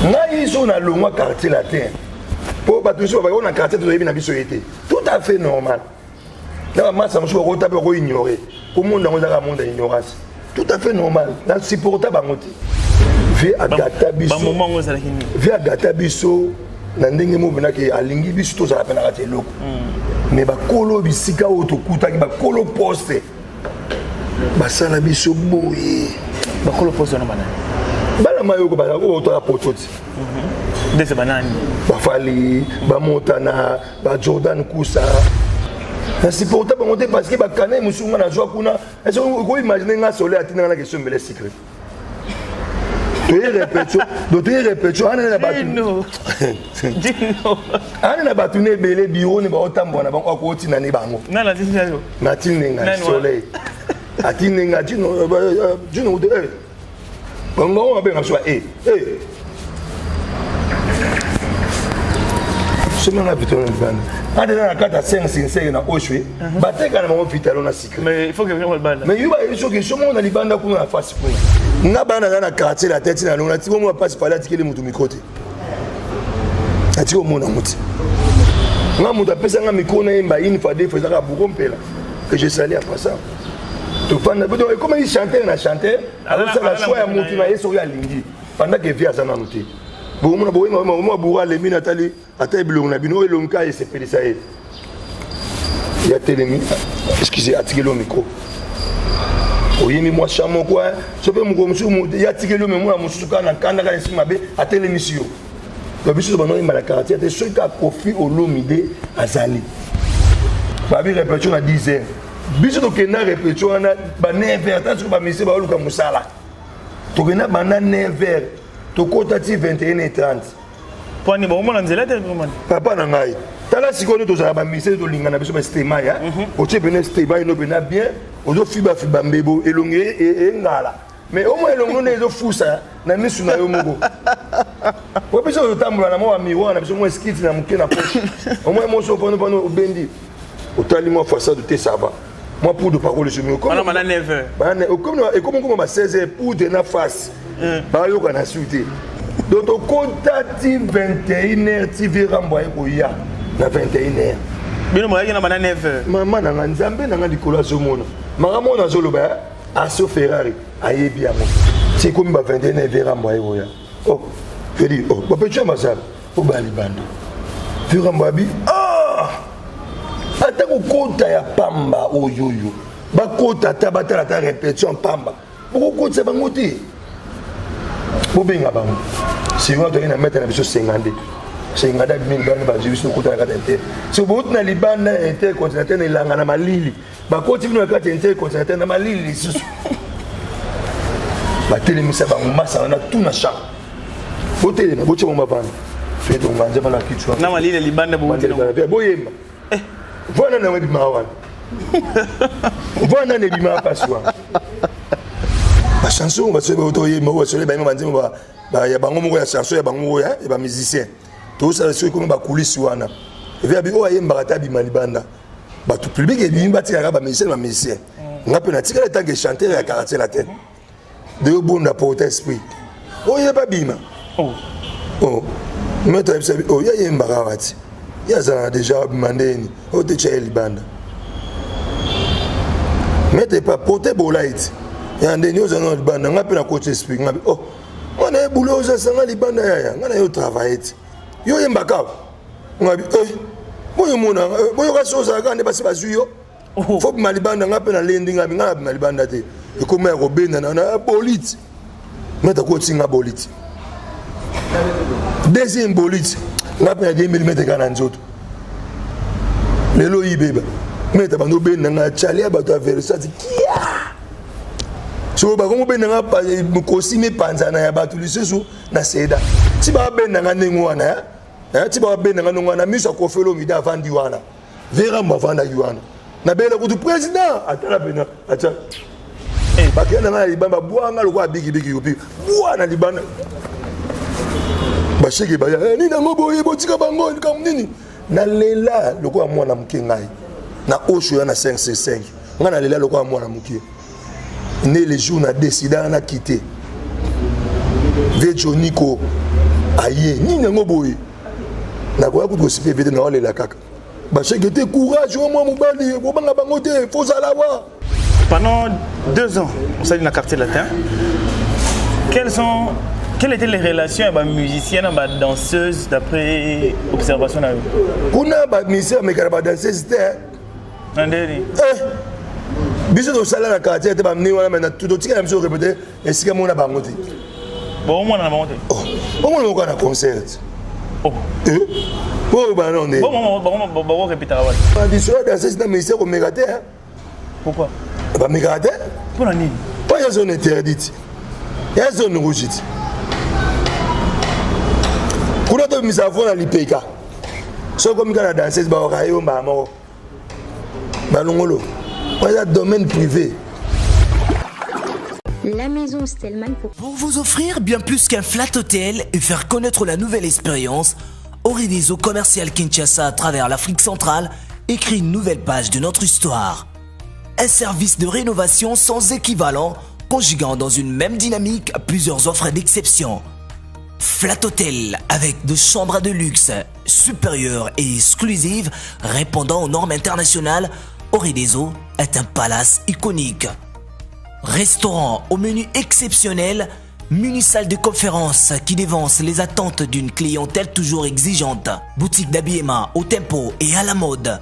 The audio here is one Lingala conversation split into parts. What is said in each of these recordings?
ngai so na longwa quartier latin pour batuso ba on a quartier to yebi na biso été tout à fait normal na massa muso ko taper ko ignorer pour monde ngo za monde ignorance tout à fait normal na supporta bangote vi agata biso ba moment ngo za kini vi agata biso na ndenge mo benaki alingi biso to za pena kati loko mais ba kolo bisika oto kutaki ba kolo poste basala biso boye ba kolo poste na bana bala mayo ko ba ko to la pototi dese banani ba fali ba montana ba Jordan Kusa na supporta ba monter parce que ba kana musunga na joa kuna est-ce que vous imaginez nga soleil atina na question mais secret tu répétition ana na batu dino ana na batu ne belé biro ne ba otambo na bango ko tina ne bango na la tinga yo na tinga soleil atinga dino dino de bango ba nga so semaine à Victor Ban. Ah déjà la carte à 5 na Oshwe. Bateka na mon vital on a cycle. Mais il faut que vienne le ban. Mais il va il faut que ce monde na libanda kuna na face pour. Na bana na quartier la tête na longa tiko mo passe par là tikele mutu mikote. Atiko mo na muti. Nga mutu pesa nga mikona imba une fois deux fois ça beaucoup mpela. Que je salue après ça. Tu prends comment il chantait na chantait alors ça la choix ya mutu na yeso ya lingi. Pendant que via ça na muti. Bon, moi, bourra les mines atali, atali bilong na bino elonka et c'est pédé il y a télémi, excusez, attiqué le micro. Oui, mais moi, chamon quoi, je peux me commencer, il y a attiqué le mémoire, mon souka na kanda ka esi mabe à télémission. Le biso bano il m'a la caractère, c'est ce qu'a Kofi Olomide azali. Babi répétition à 10h. Biso to kena répétition na ba 9h, tant que ba misi ba oluka musala. To kena ba 9h. Tu comptes 21h30. Pour ni bon, on a nzela te comment? Papa na ngai. Tala sikono to za ba mise to lingana biso ba stema ya. O che bene stema ino bena bien. O zo fiba mbebo elonge e ngala. Mais au moins elongo ne zo fusa na misu na yo moko. Ko biso to tambula na mo miwa na biso mo skit na muke na poche. Au moins mo so pono bendi. O tali mo façade te ça va. Moi pour de parole sur moi. Comme on a 9h. Comme 16h pour de na face. Bah yo kana suite. Donc au contati 21h TV ramboye ko ya na 21h. Bino mo yaki na bana 9h. Maman na nzambe na likolo zo mona. Maramo na zolo ba aso Ferrari ayebi amo. C'est comme ba 21h ramboye ko ya. Oh, je dis oh, ba pecha masal. O ba libando. Tu ramboye bi. Ah! Ata ko kota ya pamba oyoyo. Ba kota tabata ta répétition pamba. Ko kota ba ngoti. Bobinga bango. Si vous avez mettre na biso 50. 50 000 bana ba jibiso ko ta kata inter. Si vous na libanda intercontinental na langa na malili. Ba koti vino kata intercontinental na malili susu. Ba telemisa ba massa na tout na champ. Bote na boche mo mabana. Fait donc nganje bala kitwa. Na malili libanda bo bote. Boyemba. Voilà na webi mawana. Voilà na bima paswa. La chanson va se autoyer moi sur les bains manzima ba ya bango moko ya chanson ya bango ya ba musicien tout ça c'est comme ba coulisses wana et via bi o ayemba kata bi malibanda ba tout public et bi mbati ya ba musicien ngape na tika tant que chanter ya quartier la tête de bonda porter esprit o ye ba bima oh mettre oh ya yemba kawati ya za déjà mandeni o te cha libanda mettez pas porter bolite ya ndeni oza na libanda ngape na coach esprit ngape oh on a boulot za sanga libanda ya ngana yo travailler yo yemba ka ngabe boyo mona boyo ka soza ka ne basi bazuyo faut malibanda ngape na lendi ngabe ngana malibanda te e comme ya robena na bolite meta coach nga bolite deuxième bolite ngape na 10 mm kana nzoto lelo yibeba meta bando bena nga chalia bato versati kia so ba ko bena nga pa mukosi me panzana ya bato lisusu na seda ti ba bena nga nengo wana ti ba bena nga nongwana miso ko felo mi da vandi wana vera ma vanda yuana na bela ko du président atala bena acha ba kena nga libamba buanga lokwa bigi yopi buana libanda ba shege ba ni na ngobo yebo tika bango kam nini na lela lokwa mwana mkengai na osho ya na 565 nga na lela lokwa mwana mkengai né les jours n'a décidé à quitter Vejo Nico aye ni nango boye na quoi ko aussi pévé na wala la kaka ba cheke te courage au moins mobali bo banga bango te faut ça la voir. Pendant 2 ans au sein de la quartier latin, quelles étaient les relations avec les musiciens et les danseuses d'après observation? On a des musiciens mais les danseuses c'était biso to sala na quartier te ba mni wana na tout tika na biso répéter et si mon na bango te bon moi na bango te bon moi ko na concert bon ba non ne bon répéter avant ba biso danseuse na musicien ko mégate pourquoi ba mégate pour la nini pas une zone interdite il y a une zone rouge kuna to misa fona lipeka so comme kana danseuse ba okayo ba mo ba longolo pas domaine privé. La maison Stellman pour vous offrir bien plus qu'un flat hôtel et faire connaître la nouvelle expérience, Orideso Commercial Kinshasa à travers l'Afrique centrale écrit une nouvelle page de notre histoire. Un service de rénovation sans équivalent, conjuguant dans une même dynamique plusieurs offres d'exception. Flat hôtel avec 2 chambres de luxe, supérieures et exclusives, répondant aux normes internationales. Orideso est un palace iconique. Restaurant au menu exceptionnel, muni-salle de conférence qui dévance les attentes d'une clientèle toujours exigeante. Boutique d'habillement au tempo et à la mode.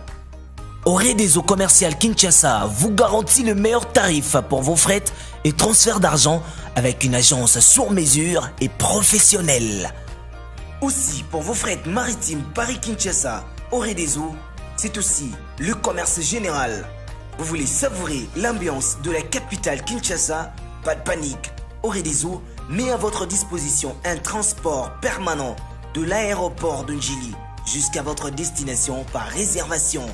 Orideso Commercial Kinshasa vous garantit le meilleur tarif pour vos frais et transferts d'argent avec une agence sur mesure et professionnelle. Aussi pour vos frais maritimes Paris-Kinshasa, Orideso, c'est aussi le commerce général. Vous voulez savourer l'ambiance de la capitale Kinshasa? Pas de panique. Orideso met à votre disposition un transport permanent de l'aéroport de Njili jusqu'à votre destination par réservation.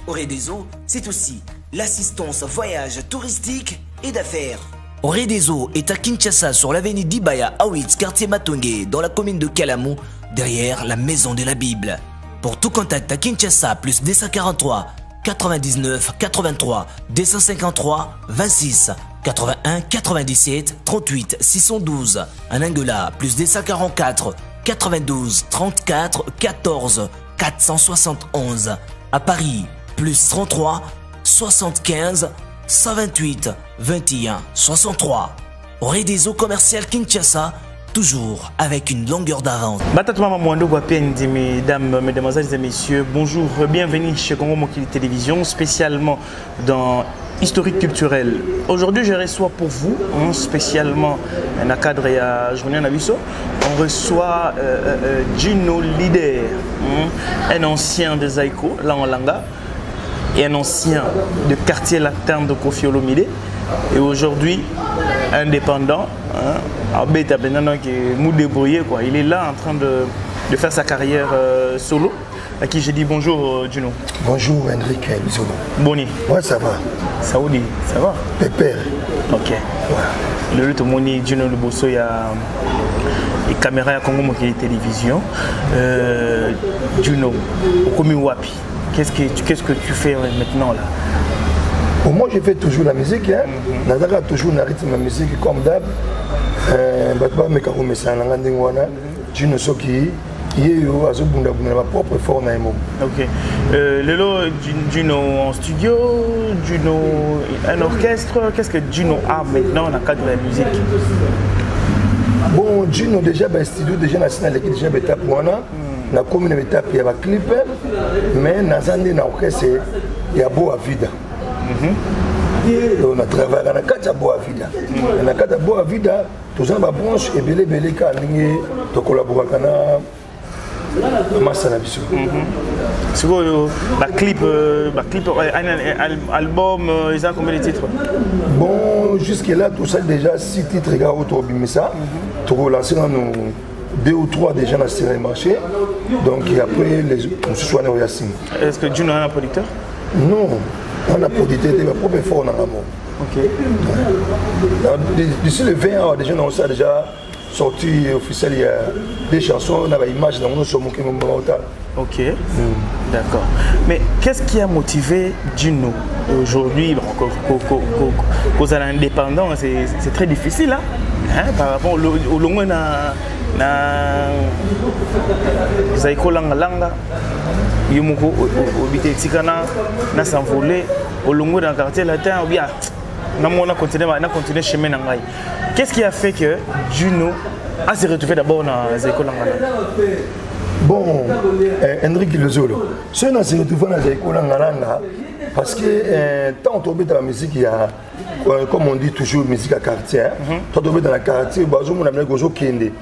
Orideso, c'est aussi l'assistance voyage touristique et d'affaires. Orideso est à Kinshasa sur l'avenue d'Ibaya Awitz, quartier Matongé, dans la commune de Kalamou, derrière la maison de la Bible. Pour tout contact à Kinshasa, plus 243 99 83 253 26 81 97 38 612. En Angola, plus 244 92 34 14 471. À Paris, plus 33 75 128 21 63. Orideso Commercial Kinshasa, toujours avec une longueur d'avance. Mesdames, mesdemoiselles et messieurs, bonjour, bienvenue chez Congo Mokili Télévision, spécialement dans Historique culturel. Aujourd'hui, je reçois pour vous, spécialement dans le cadre de la journée Nabiso, on reçoit Gino Leader, un ancien de Zaïko, là en Langa, et un ancien de quartier latin de Kofi Olomide, et aujourd'hui indépendant. Il est là en train de faire sa carrière solo. À qui j'ai dit bonjour Gino. Bonjour Henrik Bisono. Boni. Ouais, ça va. Saoudi, ça va. Pépère. Ok. Ouais. Le lutte moni Gino le bosso il y a et caméra à Congo Mokili Télévision. Gino, Okomi Wapi. Qu'est-ce que tu fais maintenant là? Pour moi, je fais toujours la musique. Hein. Nazaka toujours na rythme de musique comme d'hab. Batba mekako mesana ngandi ngwana. Gino soki yeyo azobunda bunda ma propre forme na emo. OK. Lelo Gino en studio, Gino un orchestre, qu'est-ce que Gino a maintenant dans le cadre de la musique? Bon, Gino déjà ben studio déjà national l'équipe déjà étape wana. Na commune étape il y a ba clip mais nazandi na orchestre il y a beau à vida. On a travaillé dans la carte à bois vida. Dans la carte à bois vida, tous en bas branche et belé belé kalingi to collaborer kana massa na biso. C'est quoi le clip un album ils ont combien de titres? Bon, jusque là tout ça déjà 6 titres gars autour de ça. Tout lancé dans nos 2 ou 3 déjà dans le marché. Donc et après les on se soigne au Yassine. Est-ce que Gino est un producteur? Non. On a produit ma propre effort dans l'amour. Ok. D'ici le 20 ans, déjà, on a déjà sorti officiel, il y a des chansons, on a une image dans notre sommet. Ok. D'accord. Mais qu'est-ce qui a motivé Gino aujourd'hui aux indépendants? C'est très difficile hein? Par rapport au long Zaiko langa langa yomoko obité tikana na s'envoler au longo dans le quartier latin ou bien na continuer chemin nangai. Qu'est-ce qui a fait que Juno a se retrouvé d'abord dans Zaiko langa langa? Bon, Hendrik Lezolo, ce qui s'est retrouvé dans Zaiko langa langa parce que tant on tombe dans la musique, il y a, comme on dit toujours, musique à quartier. Tant on tombe dans la quartier, on a besoin de kende.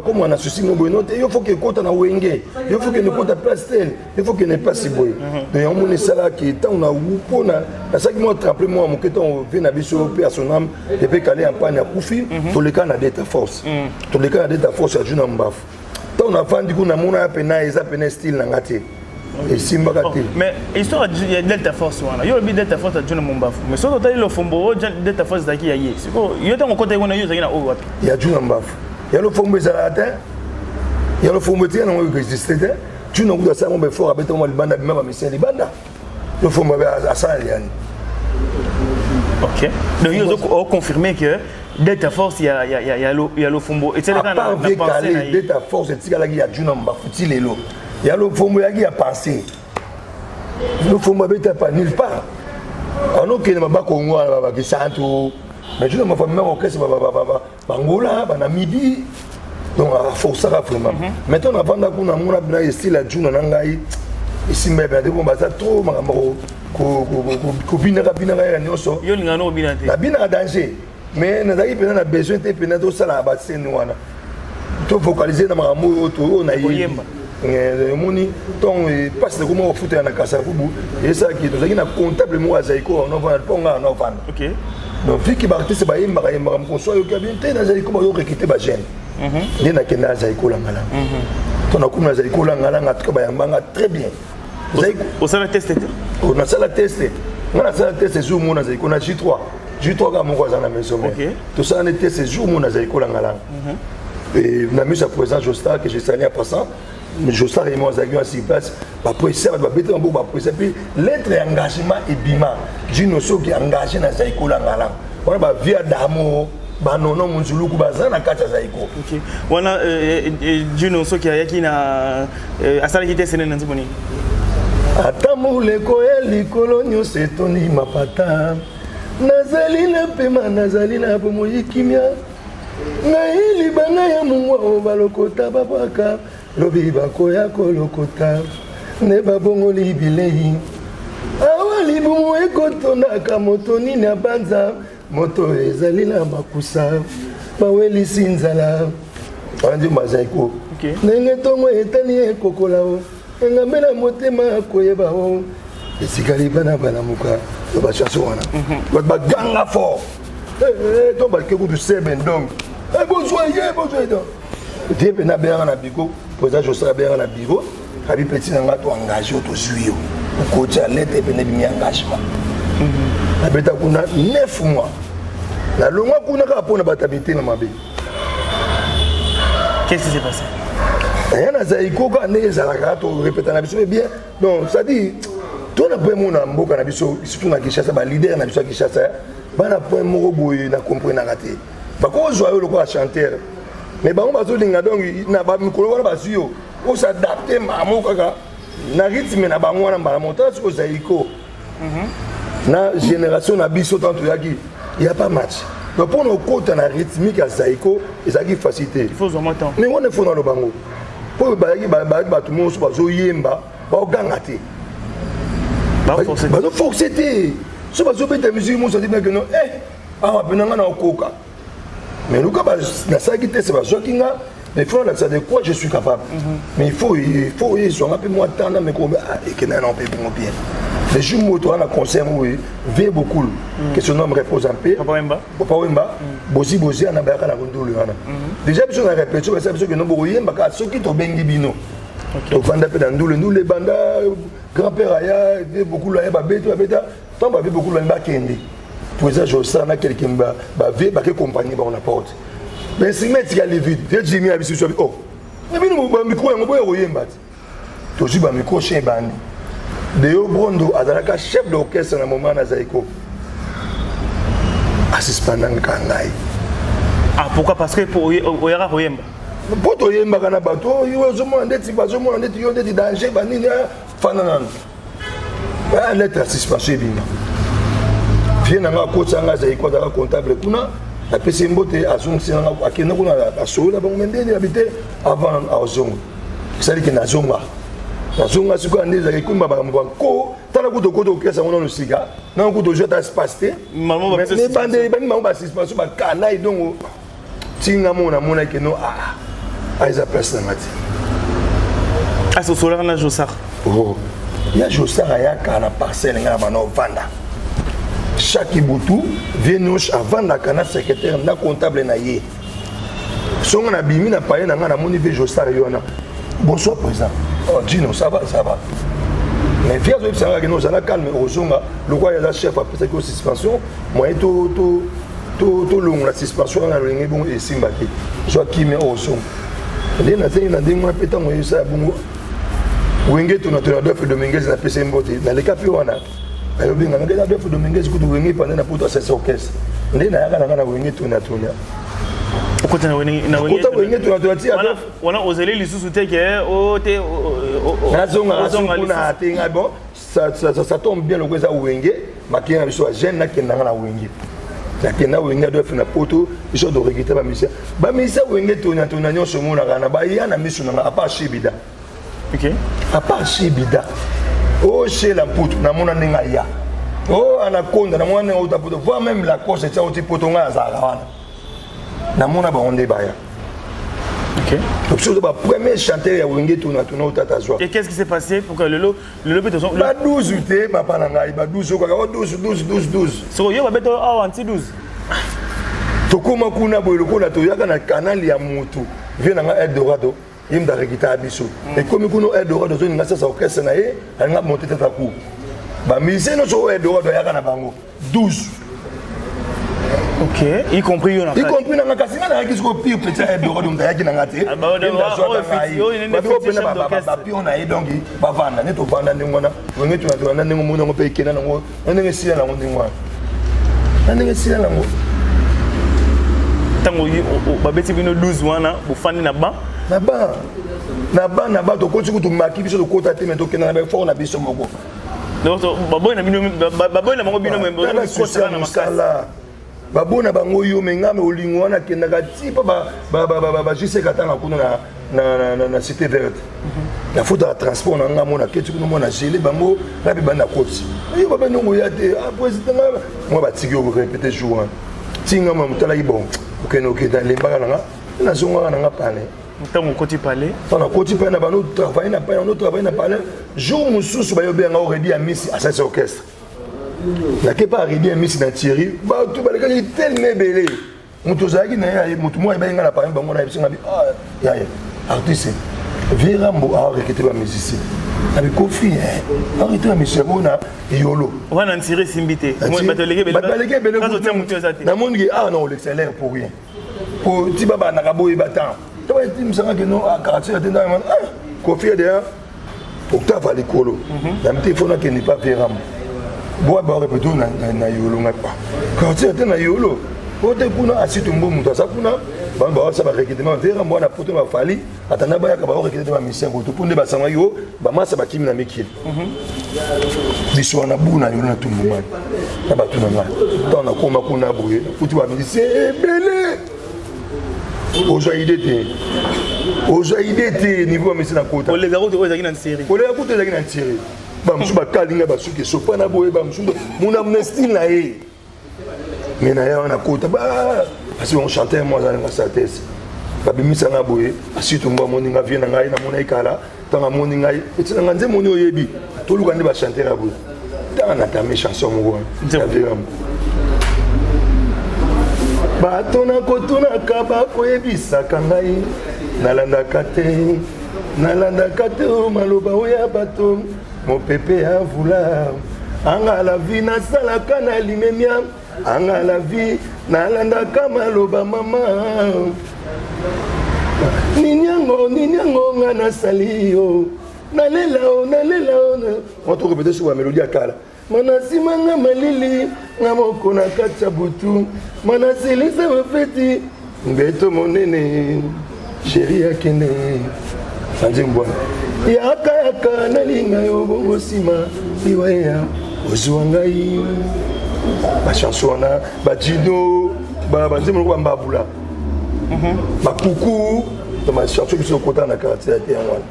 Comme on a souci, il faut que compte na wenge, il faut que ne compte place tel, il faut que ne pas si boy. Donc on est ça là qui tant on a ou na ça qui moi tremper moi mon que on vient na biso pe à son âme, et puis caler en panne à Koufi, tous les cas na d'état force. Tous les cas na d'état force à Juna Mbaf. Tant on a vendu qu'on a mon appena et ça pena style na ngate. Mais histoire de Delta Force, il y a Delta Force à Juna Mbaf. Mais surtout il y a le Fombo, Delta Force d'Aki Aye. C'est quoi? Il y a un côté où on a eu ça au wapi. Il y a Juna Mbaf. Il y a le Fombo Zalata. Il y a le Fombo Tiens on a existé. Tu n'as pas ça mon fort avec toi le banda même à Messia les banda. Le Fombo à ça il y a. OK. Donc il a confirmé que Delta Force il y a le Fombo et c'est le cas on Delta Force et il y a Juna Mbaf il lo. Il y a le Fombo qui a passé. Le Fombo n'était pas nulle part. On a qu'il m'a pas Congo qui chante mais je ne me fais même orchestre Bangola, Namibie. Donc à force ça vraiment. Maintenant avant qu'on a mon style à Juna Nangai ici mais ben bon ça trop copine rapidement nyoso. Yo linga no binate. La bina danger. Mais on a besoin de peine de ça là bas c'est nous là. Tout focaliser dans ma amour autour on a moni ton passe comment foot na kasa fubu et ça qui donc na comptable moi Zaiko on va ponga on va. OK. Donc vu que artiste ba yimba ko so yo kabinte na Zaiko ba yo recruter ba jeune. Ni na kena Zaiko la ngala. Ton na kuna Zaiko la ngala ngatuka ba yamba très bien. Zaiko on s'est testé. On a ça la testé. On a ça la testé jour mon Zaiko na J3. J3 ga mon voisin na maison. OK. Tout ça on a testé jour mon Zaiko la ngala. Et on a mis sa présence Josta que j'ai salé à passant. Mais Josta et moi Zaiko à 6 places. Après ça va bêter un beau après ça puis l'être engagement et bima. Juno so qui engagé na Zaiko la ngala. On va via d'amour. Banono munzuluku bazana kata Zaiko. OK. Wana Juno so qui yaki na asala kite sene nziboni. Atamu leko elikolo nyose toni mapata. Nazali na pema nazali na bomoyi kimia. Na hili bana ya mungu balokota babaka. Lobi bakoya kolokota. Ne babongo libilei. Awali bumu ekotonda kamotoni na banza. Moto ezali na bakusa baweli sinzala andi Zaiko nenge tongo etani ekokola o ngambela motema koyeba o esikali bana muka ba chanson wana ba ganga fort to ba keku du seben donc bonjour donc Dieu na bien na bigo poza Josa bien na bigo abi petit na ngato engagé to juio ko tia lettre pe ne bi engagement abeta kuna 9 mois. La longue kuna ka pona batabité na mabe. Qu'est-ce qui s'est passé? Rien na Zaiko ka ne ezalaka to répéter na biso bien. Donc ça dit tout na point mona mboka na biso surtout na Kinshasa ba leader na biso Kinshasa ba na point moko boye na comprendre na raté. Ba ko joyeux le ko chanteur. Mais ba on ba zo linga donc na ba mikolo wana ba suyo o s'adapter mamoka ka na rythme na bango na mbala montage sur Zaiko. Na génération na biso tant yaki il y a pas match. Donc pour nos côtes na rythmique à Zaiko et ça qui facilité. Il faut vraiment temps. Mais on est fond dans le bango. Pour ba tout le monde so bazo yemba ba gangate. Ba forcé. So bazo beta musique mo so dit que non ah benanga na okoka. Mais nous ka na ça qui c'est ba jokinga. Mais il faut ça de quoi je suis capable. Mais il faut ils sont un peu moins tendre mais comme et que non peut pour bien. Les jours moto à la concert oui veut beaucoup que son homme repose en paix. Papa Wemba bozi on a baraka na kondolo wana. Déjà besoin de répéter ça besoin que non boye mbaka soki to bengi bino. Donc vanda pe dans nous les banda grand-père aya veut beaucoup là ba beto beta tant ba veut beaucoup là ba kende. Pour ça je sens na quelqu'un ba veut ba que compagnie ba on la porte. Mais si met il y a les vides, viens Jimmy à biso oh. Mais bino ba micro ngo boye oyemba. To ji ba micro chien bandi. Deo Brondo azalaka chef d'orchestre na moment na Zaiko. Assistant ngai. Ah pourquoi? Parce que pour Oyara Oyemba. poto yembaka na bato yo ozomona ndeti bazomona ndeti yo ndeti danger banini fana nano lettre ya suspension ebima vie nanga akotisa nga azali kwazaka comptable kuna apesi mbote azongisa nanga akenda kuna asolola bango mendeni abi te avant azonga esaliki nazonga sikoyo ande ezalaki kumba bakambo banko tala kuta okota okesa ngo nano sika nanga kuta ozwa ta espace te ebandeli bani bango basuspension bakanai dongo tinga mona monaki no eza place nanga te asosolaka na Josar ya Josar ayaka na parcelle nga na bana ovanda chaque butu vie noche avandaka na secrétaire na comptable na ye songo na bimi na paye na nga namoni vie Josar yona bonsoir président Gino ça va mais vie azobisanga ke nozala calme ozonga lokwa yaza chef apesaki o suspension moye tolongola suspension na lolenge bongo esimba te zwa kimi ozonga nde nasengi na ndenge wana mpe ntango esala bongo wenge tona Adolphe Dominguez na pese mbote na leka pe wana ayobenga ngena Adolphe Dominguez kutu wenge pande na poto asesa orchestre nde nayaka nanga na wenge tona okota na wenge tona ti wana ozeli lisusu te ke te nazonga kuna atenga bon ça tombe bien loko eza wenge makenga biso agene nakendanga na wenge nakenda wenge Adolphe na poto biso de regretter bamisia wenge tona nyonso monaka na baya na miso nanga apa shibida ok à part Chibida chez la poutre na mona ninga ya anaconda na mona ota poto voir même la course et ça oti potonga azara na mona ba onde baya ok donc c'est le premier chanteur ya wenge tona otata zwa et qu'est-ce qui s'est passé pour que le peut son ba 12 ute papa na ngai ba 12 ka 12 so yo ba beto anti 12 tokoma kuna boyelo kona to yaka na canal ya mutu vient na Eldorado imda rekita abiso et comme kuno Eldorado zo ninga sasa orchestre na ye anga monter tête à coup ba musicien no so Eldorado yaka na bango 12 ok y compris na kasi na yaki ko pire petit Eldorado mda yaki na ngate ba ko pena ba pion na ye donc ba vanda ne to vanda ndingona wenge tu na ndingo mona ngo pe kena ngo ndenge sila na ngo ndingwa ndenge sila na ngo tango babeti bino 12 wana bofandi na ba to koti kutu maki biso to kota te mais to kena na fort na biso moko donc baboy na bango bino membo na makala babona bango yo mengame olingo wana kenda ka tipa ba jise katanga kuna na cité verte la faute à transport na ngamo na ketu kuno mona gelé bango rabi bana koti yo baba ndongo ya te président moi ba tiki ko répéter jour tinga mamutala ibon okeno okenda lembaka nanga na zonga nanga pale ntango okoti pale tana koti pale na bano travailler na pale jour mususu bayobenga oredi ya misi à cet orchestre la kepa oredi ya misi na Thierry ba tout baleka tellement belé mutu zaki na ya mutu mo ebenga na pale bango na bisinga bi ya artiste Virambo a recruté ba musicien avec Kofi arrêté la mission bona yolo on a tiré simbité moi batoleke belé na monde non l'excellent pour rien pour tibaba na kabo ibatan to ti msanga que non a caractère atenda Kofi derrière octave à l'école la téléphone qui n'est pas Virambo bois ba répéter na yolo ngapa caractère atenda yolo pote kuna asitumbo mutu asakuna bamba ça va recrutement Virambo na poto ba fali atanda ba yakaba recruter ba mission ko to ponde ba sanga yo ba masa ba kimi na mikili biso na buna yo na tumbu man na ba tuna nga na koma kuna boye kuti ba musicien belé ojaidete niveau musicien na kota o les gars to ezaki na série o les gars to ezaki na série ba musu ba kalinga ba suki sopana boye ba musu muna mnesti na ye mais na ya na kota ba parce qu'on chantait moi dans sa thèse babimisa nga boye asitu mba moninga vie na ngai na mona ikala tanga moninga etina nga nze moni oyebi toluka ndi ba chanter boye tanga na ta chanson mo ya Virambo bato na kotuna kaba koyebisaka ngai nalandaka te maloba oya bato mopepe ya vula anga la vie nasalaka na limemia anga la vie nalandaka maloba mama ninyango nga nasali yo nalela on to répéter sur la mélodie à kala manasima nga malili nga moko na kati ya butu manasilisa bafeti mbeto monene chéri akende anzembwana yaka yaka nalinga yo bongo sima liwaya ozwa ngai bachanson wana bajino banzembo kwa mbabula bakuku bachanson biso okota na quartier ya te yango wana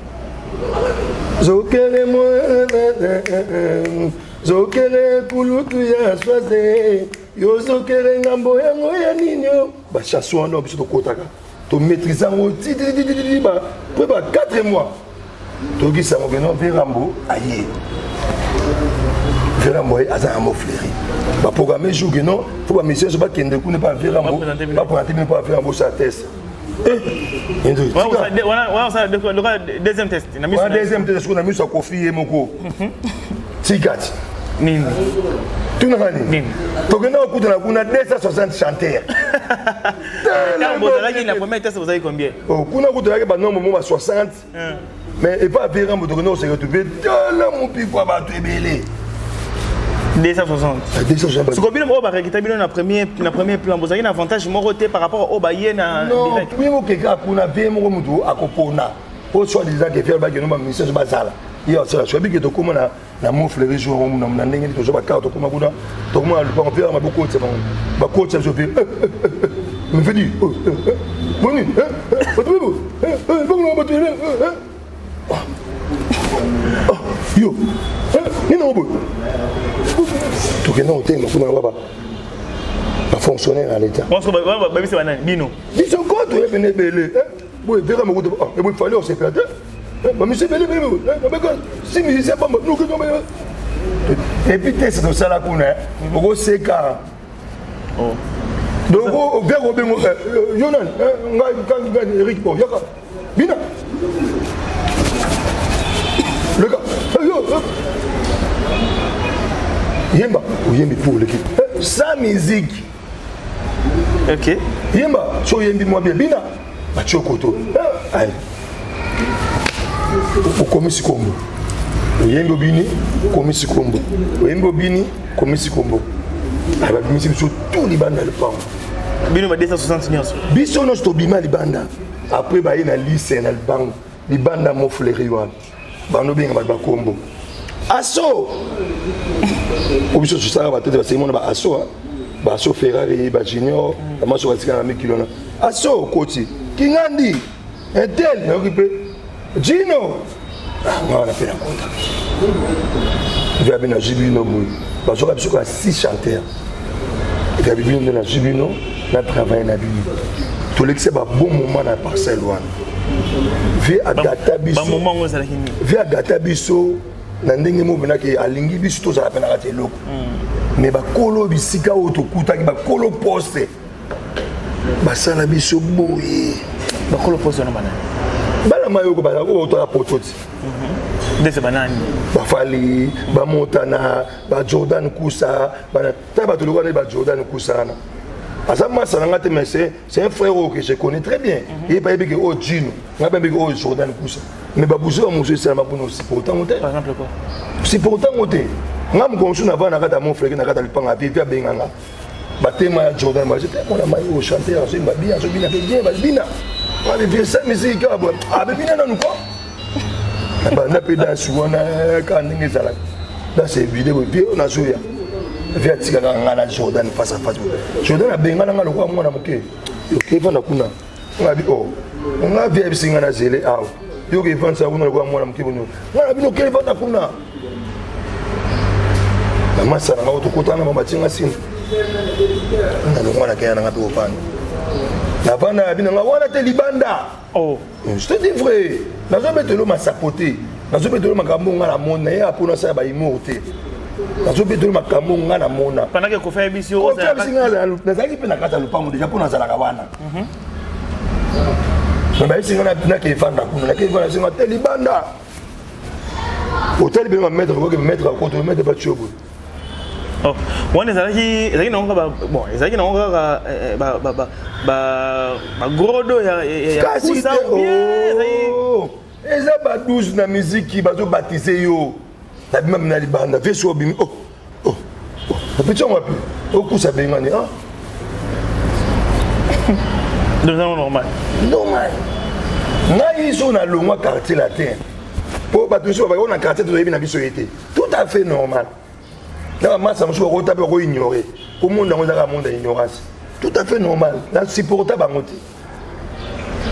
zokele kulutu ya swaze yo zokele ngambo yango ya ninyo bachanson wana biso tokotaka tomaîtrise yango tititititi po 4 mois tokisa yango keno verambo aye verambo aza na mofleri baprogramme jour keno fo bamisien so bakende kuna pa verambo baprésente mpe pa verambo sa test deuxième test deuxième test na miso ya kofi ye moko tikati nini tunakani tokenda kokutana kuna 260 chanteurs la première test vous avez combien kuna kutana ke banombre mo ba 60 mais et pas verambo tokenda ko se retrouver tala mopiko bato ebele 260. Ce que bien on récupérer na premier plan vous avez un avantage moroté par rapport au bayena direct. Non, oui OK kuna bien mo mutu akopona. Au soit disant que faire ba que no ba message bazala. Iyo ça je bi que to komona na mo fleurir jour mo na ndenge to ba carte to komona to komona le pas faire ma beaucoup c'est bon. Ba coach je fais me fait dire boni yo ni non bon tout que non thème pour moi pas fonctionnaire à l'état moi c'est banane bino biso ko to venir belé boy vera mo ko et boy fallait on se perdre ba monsieur belé ba si musicien pas nous que et puis c'est ça là qu'on est au seka oh donc au vers au bengo yonan nga Eric Bo yaka bina le gars Yemba, ou Yembi pour l'équipe. Sa musique. Ok. Yemba, so Yembi moi bien bina. Ba chokoto. Aïe. Au komisi kombo. Yembi bini, komisi kombo. Yembi bini, komisi kombo. Ah ba bimi sur tout les bandes le pan. Bino ba 260 nyonso. Biso no sto bima li banda. Après ba na lycée na le bang. Li banda mo fleri wan. Ba no benga ba kombo. Asso obiso susala batete basemona ba asso ba asso Ferrari ba Junior amaso batika na mikilona asso koti kingandi etel na okipe Gino ngana pena konta via bena Jibino boy ba joka biso ka 6 chanteurs via bibino na Jibino na travail na bino to l'excès ba bon moment na parcelle wana via agata biso ba moment ngo zala kini via agata biso na ndenge mo benaki alingi biso to za pena kati eloko mais ba kolo bisika oto kutaki ba kolo poste basala biso boye ba kolo poste na bana bala mayoko ba ko to la pototi dese banani ba fali ba montana ba Jordan Kusa bana ta ba to lokana ba Jordan Kusa na azama sana ngate mais c'est un frère que je connais très bien et pas que o Gino ngabe que o Jordan Kusa mais babuzo monsieur c'est ma pour nous supporter par exemple quoi supporter monter ngam ko suna va na kata mon frère na kata lipanga vivia benganga batema ya Jordan moi j'étais mon ami au chanteur c'est bien je bien bien bina on avait fait ça musique ah bina non quoi ba na pédance wana ka ndenge zala dans ces vidéos vidéo na zoya via tika ngana Jordan face à face Jordan a bengana ngalo kwa mwana moke yo na kuna ngabi oh nga via bisinga na zele awo yo ke fansa kuna kwa mwana moke bono ngana bino ke vata kuna mama sana ngawo to kotana mama tinga sin na lo mwana ke na ngapi opana na vana bino nga wana te libanda oh je te dis vrai na zo betelo ma sapoter na zo betelo makambo ngana mona ya pona sa ba imorte nazo betolo makambo nga na mona pendant que kofa bisio o za na zaki pe na kata lupango deja pona zala kawana na ba singa na ke fanda kuna na ke fanda singa te libanda hotel be ma mettre ko ke mettre ko to mettre ba chobo oh on ezalaki na nga bon ezalaki na nga ba grodo ya kusa bien eza ba 12 na musique bazo baptiser yo na bima na libanda veso bimi oh petit on wapi o kusa bengani donc c'est normal ngai so na longwa quartier latin po ba toujours ba na quartier to na biso été tout à fait normal na massa muso ko taper ko ignorer au monde on a monde ignorance tout à fait normal na supporter bangote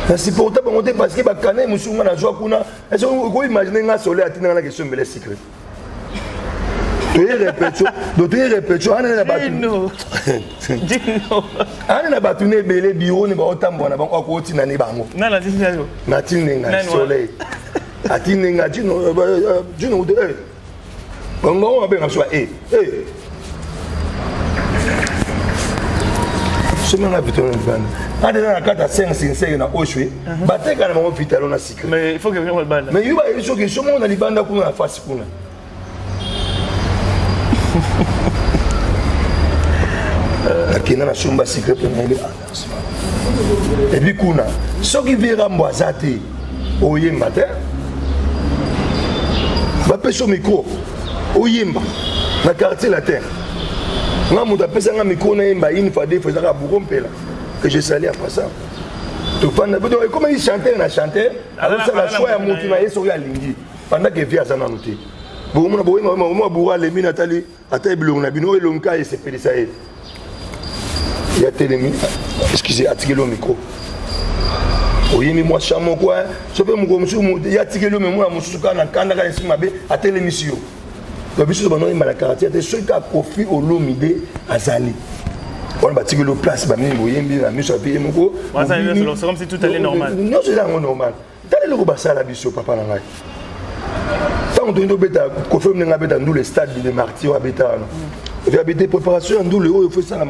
na supporter bangote parce que ba kana muso na joie kuna est-ce que vous imaginez nga soleil atina na question mbele secret tu répétio ana na batu Dino ana na batu ne belé bureau ne ba otambo na bango ko tina ne bango na la tinga Matinenga soleil. Atinenga Dino de bongo on ben soit semaine habituée en bande. Dans 4 à 5 5 na Oshwe, bateka na hôpital on a secret. mais il faut que quelqu'un le bande. Mais il va dire que somo na libanda kuna face kuna. Akina na somba secret pour aller et puis kuna ce qui verra mboazate oyemba te ba peso micro oyemba na quartier latin nga muta pesa nga micro na yemba une fois deux fois ça burompela que je salue après ça to panda donc comme il chantait na chanter alors ça la choix ya mutu na yeso ya lingi pendant que via ça na muté bon mona boyema mo boura le mina tali ata bilongo na bino elonka et c'est pédissa il y a télémi excusez attiquer le micro oyemi moi chamo quoi je peux me comme il y a attiquer le moi musuka na kanda ka nsima be a télémission ba biso ba no ima la quartier de ceux qui a Kofi Olomide azali on va attiquer le place ba mingi oyembi na miso api moko c'est comme si tout allait normal non c'est là normal tali le ko basala biso papa na ngai tant on beta Kofi Olomide beta nous le stade de martyr beta no via beta préparation nous le il faut ça la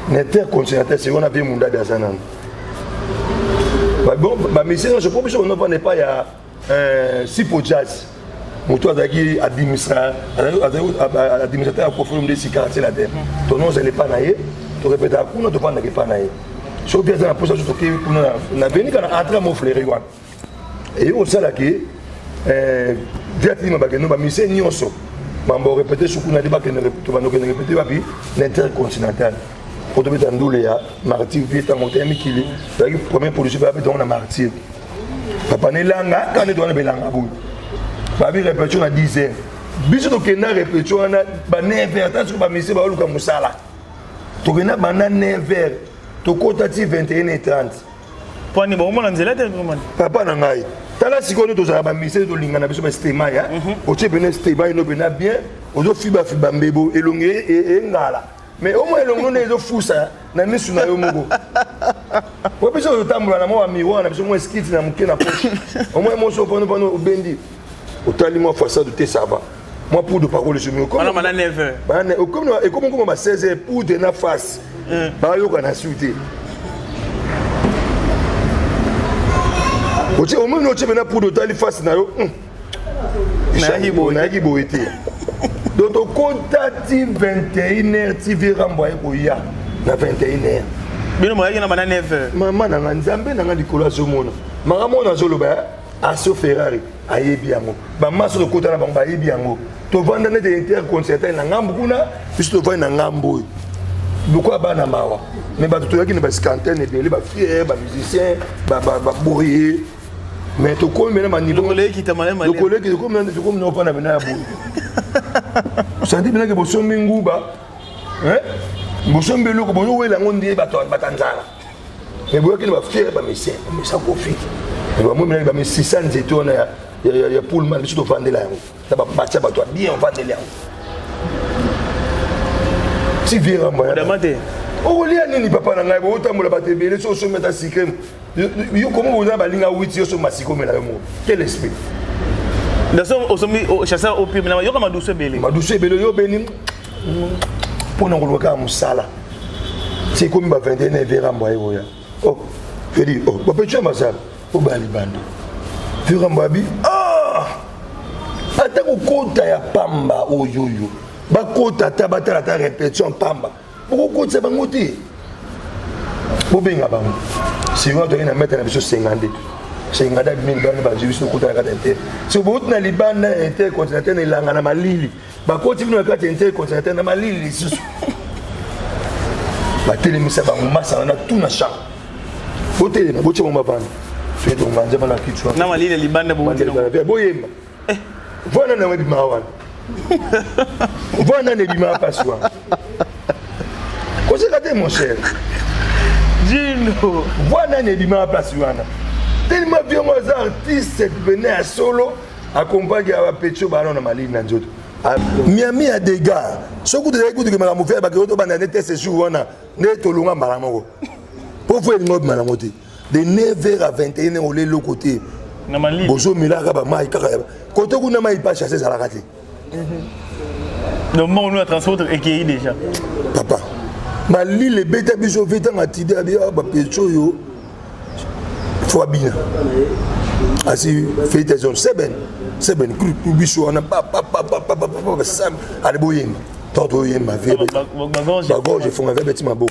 n'intercontinental c'est on a vu Munda Dazanan. Bon, mais sinon je propose qu'on ne pas il y a Sipo Jazz. Moto azaki administrateur à Kofi de Sikarati la terre. Ton nom c'est pas naïe, tu répètes à kuna tu pas naïe pas naïe. So bien ça pour ça je toqué kuna na venu quand entrer mon frère Iwan. Et au sala qui viatini ba keno ba mise nyonso. Mambo répéter sur kuna débat que ne répéter pas puis l'intercontinental. Pour te mettre en doule, il y a martyr, il y a monté un mikili. Le premier policier va être un martyr. Papa n'est là, quand on est dans le langa. Babi répétition à 10 heures. Biso to kena répétition na ba 9 heures. Tant que ba monsieur ba luka musala. To kena ba 9 heures. To kota ti 21h30. Pour ni bon mon nzela te comment. Papa na ngai. Tala sikono to za ba monsieur to lingana biso ba stema ya. O ti bene stema ino bena bien. Ozo fiba mbebo elongé et ngala. Mais au moins le monde est de fou ça na misu na yo moko wa biso tambola na mo wa miwa na biso mo skit na muke na poche au moins mo so pono bendi otali mo façade te ça va moi pour de parole je me comme on a 9h ba ne comme et comme 16h pour de na face ba yo kana suite oche au moins no che bena pour de tali face na yo na hibo ete donc au contact 21h tu verras moi koya na 21h bino moya na bana 9h maman na nzambe na ngandi kola zomona mama na zoloba aso Ferrari ayebi yango ba maso de kota na bango ayebi yango to vanda ne de intercontinental na ngambu kuna puis to vanda na ngambu beaucoup bana mawa mais ba to yaki ne ba scanten ne bele ba fier ba musicien ba bourrier mais to ko mena ma niveau le qui t'a malé malé le collègue qui comme non pas na bena bourrier ça dit bien que boso minguba hein boso mbelo ko boyo wela ngondi ba to batanzala mais boyo ki ba fier ba monsieur mais ça Kofi mais moi même ba 600 étoiles ya Pullman biso to vendre là ça ba bacha ba to bien vendre là si vira moi demandez o lia nini papa na ngai bo tambola ba tebele so so meta sikrem yo comment vous ba linga 8 yo so masiko mela mo quel esprit au sommet au chasseur au pire yo kama douce belé yo beni pour na ngoloka musala c'est comme ba 21 vera mboye boya oh je dis oh ba pecho masala o bali bando vera mbabi ata ko kota ya pamba oyoyo ba kota tabata ta répétition pamba ko kota bango te bo benga bango si on doit mettre na biso 50 c'est ngada bin ban ba jibiso kota ka tente so bo na libanda intercontinental na langa na malili ba koti bino ka tente intercontinental na malili susu ba telemisa ba massa na tout na champ bo tele na bo tshemo mabana tu es manja bana kichwa na malile libanda boutino boyemba voilà na webi mawana voilà ne bima paswa Conseil gâté mon cher Gino voilà ne bima paswa tellement bien moi artiste venait à solo accompagné à Pecho Baron na malile na njoto Miami a des gars ce coup de écoute que m'a fait ba que to bana nete ce jour wana ne to longa malamoko pour voir une autre malamoté de 9h à 21h au le côté na malile bozo milaka ba mai kaka côté kuna mai pas chasser ça la raté donc bon nous a transport et qui déjà papa malile beta biso vita ngatide abia ba Pecho yo faut bien asi félicitations c'est ben biso on a pas ça allez boyem toto yem ma vie bagage font avec petit mabo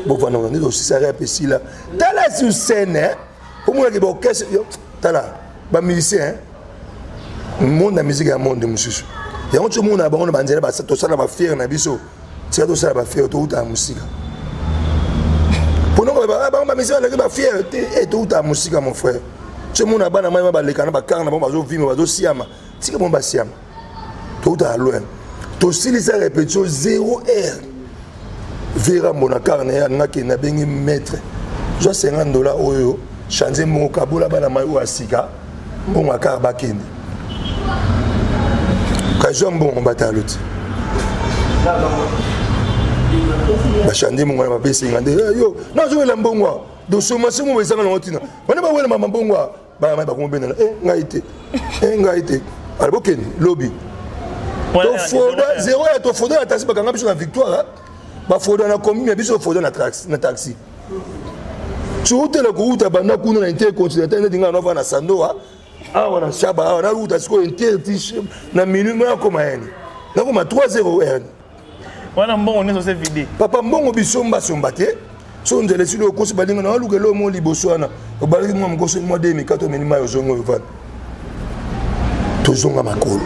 bon voilà on est aussi ça répétit là tala sur scène pour moi que bon qu'est-ce tala ba musicien monde la musique à monde monsieur il y a autre monde à bon banzela ba to ça ba fier na biso c'est to ça ba fier to ta musique pour nous ba musicien ba fier et to ta musique mon frère ce monde abana mai ba lekana ba karna ba bazo vima bazo siama tika bon ba siama tout à loin to silisa répétition 0 heure vera mona karna ya ngaki na bengi maître zo $50 oyo changer mon kabola bana mai o asika bon akar ba kende ka zo bon bataloti ba changer mon ba pesi ngande yo na zo la mbongwa do somation mo bezanga na otina bana ba wela mama mbongwa ba mai ba ko benela ngaite albokeni lobby to foda 0 ya to foda na taxi bakanga biso na victoire ba foda na commune biso foda na taxi tu la kuuta bana kuna na intercontinental ndinga nova na sandoa awa na shaba awa na ruta siko intertish na minimum ya koma yani na koma 3-0 yani wana mbongo nezo se vide papa mbongo bisomba sombate so ndele silo okosi balinga na lukelo mo liboswana obalaki mwa mkoso mwa 2004 minima yo zongo yo van tozonga makolo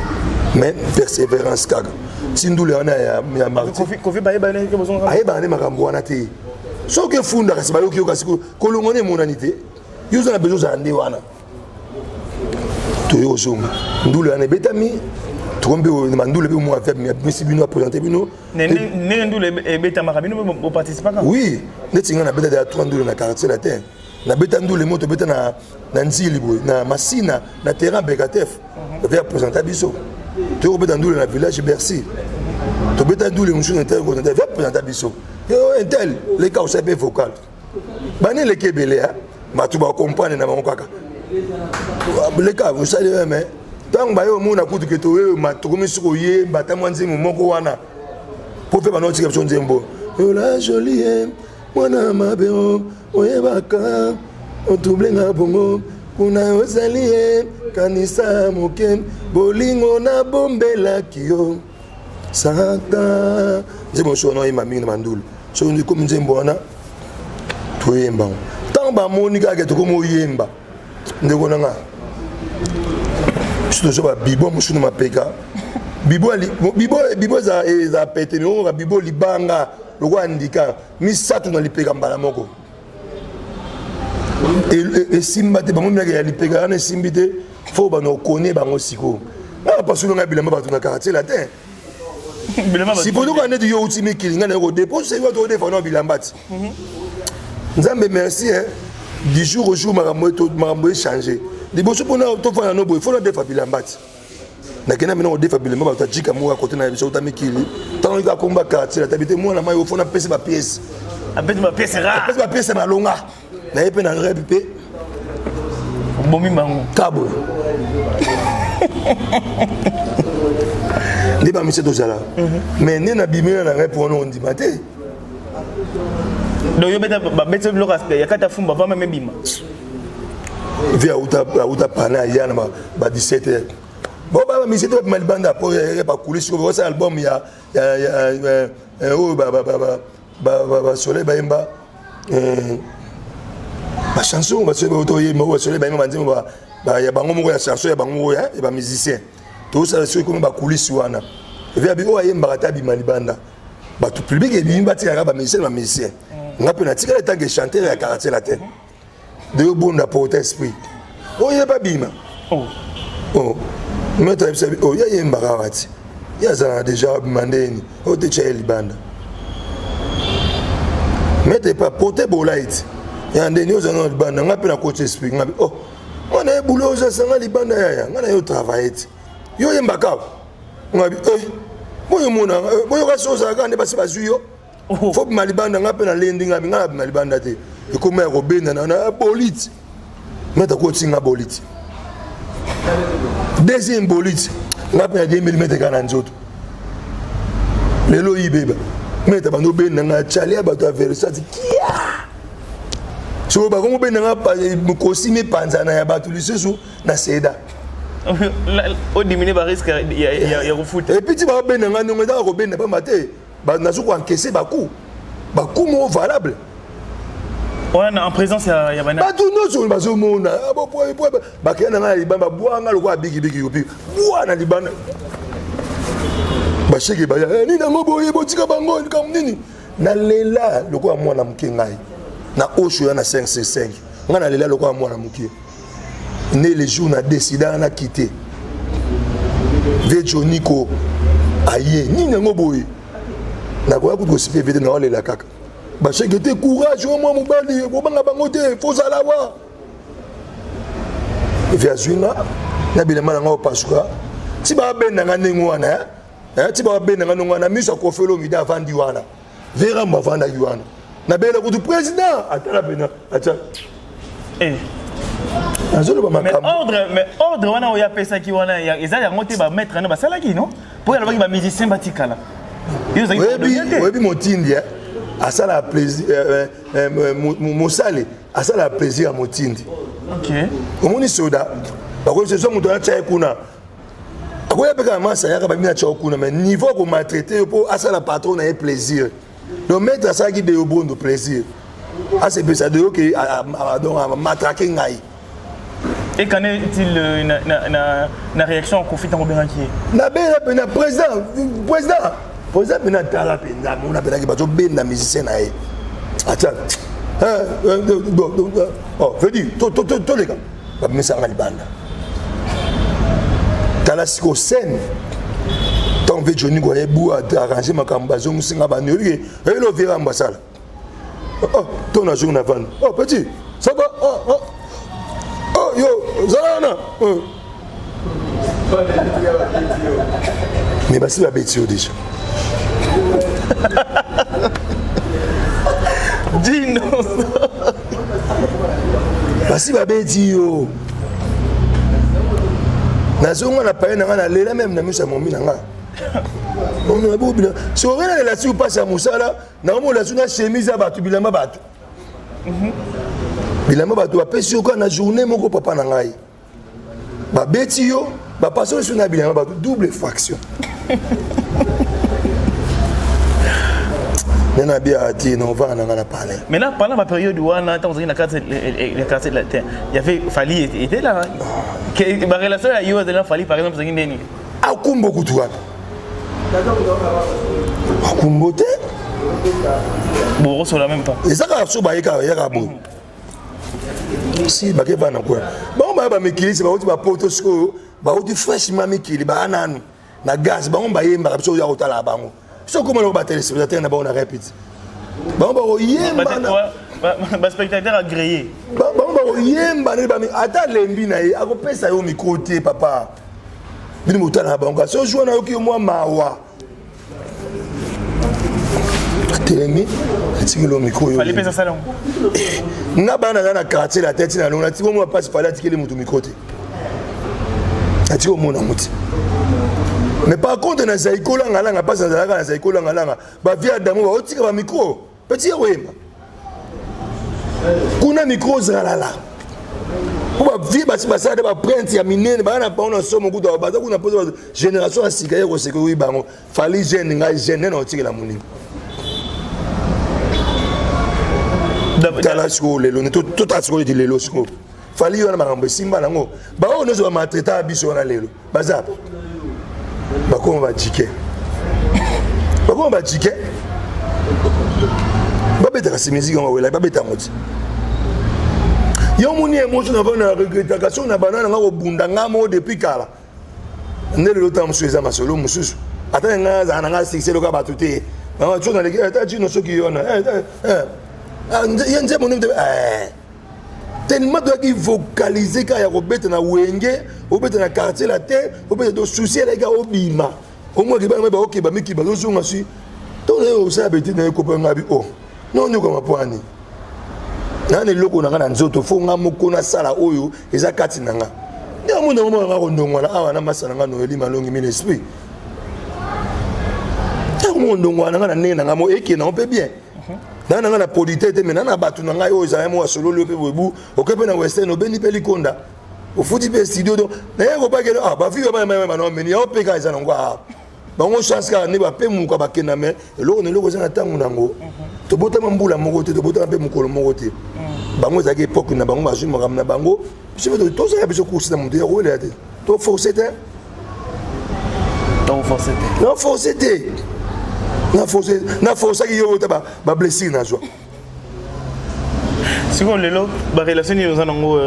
mais persévérance kaga sindule wana ya marti kofi baye baye ke bozonga aye bane makambo wana te soki funda kasi bayoki yo kasi kolongone monanité yo za na besoin za ande wana to yo zonga ndule wana betami trompe mandule pe mo affaire mais bino présenter bino ne ndule beta makabino bo participer quand oui netinga na beta de 3 ndule na quartier la terre na beta ndule moto beta na nzili boy na masina na terrain Bekatef va présenter biso to beta ndule na village Bercy to beta ndule monsieur inter ko va présenter biso yo intel les cas c'est bien vocal bani le kebele ha matu ba comprendre na kaka les cas vous savez mais tant ba yo mona kutu ke to we matokomi siko ye batamwa nzimu moko wana pour faire banoti ke nzembo yo la jolie mwana mabeo oyebaka otublenga bongo kuna ozalie kanisa moke bolingo na bombela kio sata nzembo so no ima mingi mandulu so ndi comme nzembo wana toyemba tant ba monika ke to komo yemba ndeko nanga je ba bibo musunu mapeka bibo za pete no bibo libanga loko andika misatu na lipeka mbala moko et simba te bango miaka ya lipeka na simbi te fo ba no kone bango siko na pasu nga bilamba ba tuna quartier la terre si podo ka ne yo uti mikilinga na ko dépose c'est toi de fona bilamba ti nzambe merci hein du jour au jour makambo changer liboso pona to fana no boy fona defa bilambati nakena mena odefa bilamba ba tajika mo à côté na biso tamikili tant ka komba quartier la tabité mo na mai fona pese ba pièce apete ba pièce rare pese ba pièce malonga na yepe na répé bomi mango tabo ndi ba mise dozala mais ne na bimina na répondre on dit maté donc yo beta ba beta bloc aspect ya kata fumba va même bima via uta pana ya na ba 17h bon ba mi c'était malibanda pour pas couler sur ce album ya oh ba soleil ba emba ba chanson ba soleil auto yema ba soleil ba emba nzima ba ya bango moko ya chanson ya bango ya ba musicien tout ça c'est comme ba coulisses wana via bi o yemba kata bi malibanda ba tout public et bi mbati ya ba musicien ngape na tika tant que chanter ya quartier la tête de bon apporter esprit. Oh, il n'y a pas bima. Oh, maître, oh, il y a un barawati. Il y a déjà demandé, oh, tu es libanda. Maître, pas porter bolite. Il y a un dernier qui a libanda, on a pu la coach esprit. Oh, on a un boulot, ça a libanda, on a un travail. Il y a un bacao. On a dit, eh, moi, je suis un peu de choses. Il faut que je libanda, on a pu la landing, on a pu la libanda. Et comme un robin, on a un bolite. Maître, coaching a bolite. Deuxième bolite, on a pris 2 mm de cananzoto. Les lois y bébé. Mais tu as un chalet à battre vers ça. Si vous avez un costume panzana à battre le sous, na seda. Au diminuer le risque, il y a un foot. Et puis tu vas bien dans un robin n'a pas maté. Bah n'a pas encaissé beaucoup. Beaucoup moins valable. Ouais, en présence il y a pas tout nous sur le bateau monde. Bah qu'il y a un liban, bah boire un logo big yopi. Boire un liban. Bah chez qui bah ni na ngoboye botika bango comme nini. Na lela logo à moi na mkengai. Na osho na 565. On a lela logo à moi na mkengai. Né les jours na décidé na quitter. Vejo Nico aye ni na ngoboye. Na quoi pour gossiper vite na lela kaka. Bah chez qui était courage au moins mobali bobanga bangote faut la voir. Via Zuna na bilema na ngo pasuka. Si ba ben na ndengo wana tu vas bien dans le mise à coiffer l'homme avant Diwana. Verra avant Diwana. Na belle du président. Attends la peine. Attends. Mais ordre, on a appelé ça qui wana. Ils ont monté ba mettre na ba sala qui non. Pour aller ba musicien batikala. Oui, oui, mon tindi. À ça la plaisir. Mon salé. À ça la plaisir à mon tindi. Ok. Comment ni soda. Parce que ce sont mon donné tchaïkouna. Mais niveau pour maltraiter pour à ça la patronne a plaisir. Donc mettre ça qui de bon de plaisir. Ah c'est ça de OK donc matraquer ngai. Et qu'en est-il na réaction au conflit en bien qui na ben président na tala penda on a pena ki bato ben na musicien na e. Attends. Oh, veux dire to les gars. Ba mesa ngali banda. Talasiko scène tant que Johnny Goye bou a arrangé ma cambazo musinga banyoki et le verra mbasala. Oh ton a jour avant. Oh petit ça va oh yo zana mais bah c'est la bête déjà. Dis-nous bah c'est la bête yo. Nazonga na paye na lela même na misa momi na nga. On a beau bien. Si on regarde là-dessus passe à Moussala, na mo la suna chemise à batu bilamba batu. Bilamba batu a pesi ko na journée moko papa na ngai. Ba beti yo, ba passo sur na bilamba batu double fraction. Nena bien ati non va na parler. Mais là pendant la période où on a entendu la carte de la terre, il y avait Fali était là. Que ma relation avec Yo de là Fali par exemple c'est une akumbo kutuwa. Akumbote? Bon, on la même pas. Et ça quand so ba yeka ya bon. Si ba ke bana quoi. Bon ba mekili c'est ba oti ba poto sko, ba oti fraîchement mekili ba ananu. Na gaz ba on ba yemba so ya otala bango. So comment on va téléspectateur na ba on répète. Ba on ba yemba. Ba spectateur agréé. Ba on ba yemba ne ba mi ata lembi na ye akopesa yo micro te papa. Bini motala ba on so joue na yo ki moi mawa. Télémi, c'est le micro. Fallait penser ça non. Na bana na quartier la tête na longa tiko moi passe fallait attirer mutu micro te. Atiko mona muti. Mais par contre na zaiko la ngala passe na zaiko la ngala ba via damo ba otika ba micro. Petit wema. Kuna micro zalala. Pour ba vie ba ça de ba print ya minene ba na ba on somo kuta ba za kuna pose génération asika yeko seko wi bango. Fallait jeune nga jeune na otika la muni. Tala siko lelo ne tout a siko di lelo siko fali yo na makambo simba nango ba o nozo ba maltraiter biso na lelo bazap ba ko ba tike ba beta ka simiziki ngo wela ba beta moti Yo moni émotion na regrettation na banana nga obunda nga mo depuis kala. Ndele lotam sueza masolo mususu. Ata nga za nga succès loka batute. Mama tuna leki ata jino soki yona. Yenze moni tellement doit qui vocaliser quand ya robete na wenge, obete na quartier la terre, obete do soucier les gars obima. Au moins ki ba OK ba miki ba zo sunga si. To le osa beti na ko pa ngabi oh. Non nyoko mapwani. Nane loko na ngana nzoto fo nga moko na sala oyo eza kati na nga. Ndia mona mona nga kondongwa na awa na masala nga no eli malongi mi l'esprit. Ta mo ndongwa na ngana nena nga mo eke na on peut bien. Nana nga na politete mais nana batu na nga yo za mo solo le pe bobu okepe na western obeni pe likonda. O futi pe studio do na yego pa ke ba fi ba no meni o pe ka eza ngwa. Bango chance ka ne ba pe mu ka ba kena me eloko ne loko za na tangu nango. To bota mambula moko te to bota pe mukolo moko te. Bango za ke époque na bango bazui mo na bango. Je veux to ça ya biso course na mutu ya ko le te. To forcer te. Non forcer te. Non forcer te. Na forcer ki yo ta ba blessure na joie. Si on lelo ba relation ni ozanango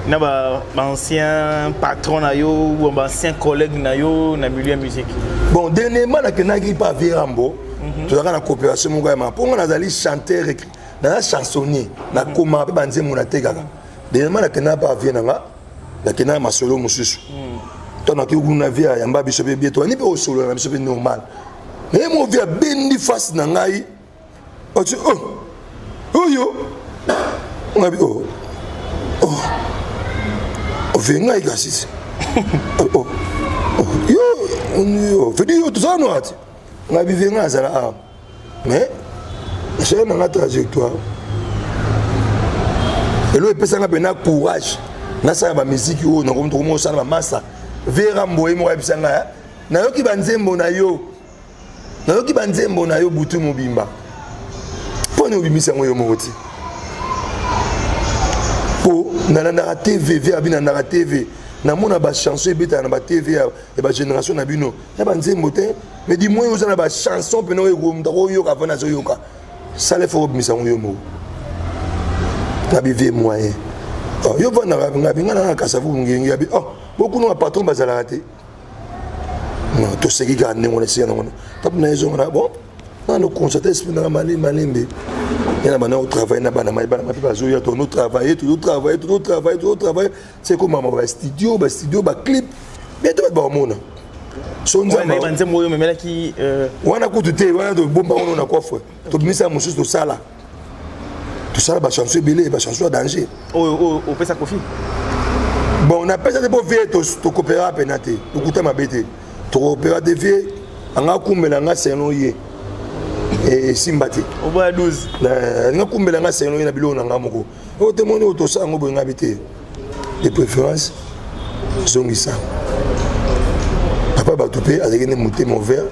na ba ancien patron na yo ou ba ancien collègue na yo na milieu musique. Bon dernièrement na kenaki pa Virambo. Tu as la coopération mon gars pour on a chanteur écrit na chansonnier na koma pe banze mona tegaka. Dernièrement na kenapa pa vienanga na kenapa masolo mususu. To na ki kuna via ya mbabi sobe bieto ni pe o solo na sobe normal. Mais mon via bendi face na ngai. Oh tu oh yo. On a dit oh. Oh venga igasi. Oh. Yo, fedi yo tout ça no ati. On a vécu à la mais j'ai une trajectoire. Et là, il peut s'en appeler courage. Na sa ba musique yo na comme tout ça na massa. Vera mboye mo ebisa nga. Na yo ki banzembo na yo. Na yo ki banzembo na yo butu mobimba. Pone obimisa ngo yo moti. Po na na TV via bina na TV. Na mona ba chanson ebeta na ba TV et ba génération na bino. Ya banzembo te. Mais dis-moi, vous avez une chanson, puis nous avons une chanson. Ça les faut obéir à moi. N'abîmez moyen. Oh, yo va na kasavu ngi abi. Oh, beaucoup no patron bazala raté. Non, to ce qui garde on essayer non. Tap na ezo na bon. Na no constater esprit na malembe. Yana bana au travail na bana mai bana pa zo ya to no travailler, tout travail. C'est comme ma studio, ba clip. Mais to ba mona. Wana kutute wana to bomba ono na coffre to misa mususu to sala ba chanson belé ba chanson danger o pesa kofi bon on appelle ça de pour vie to coopérer penate to kuta mabete to coopérer de vie anga kumela nga seno ye et simbati o ba 12 nga kumela nga seno ye na bilo na nga moko o te moni to sango bo nga bité de préférence zongisa papa batupé avec une montée mon verre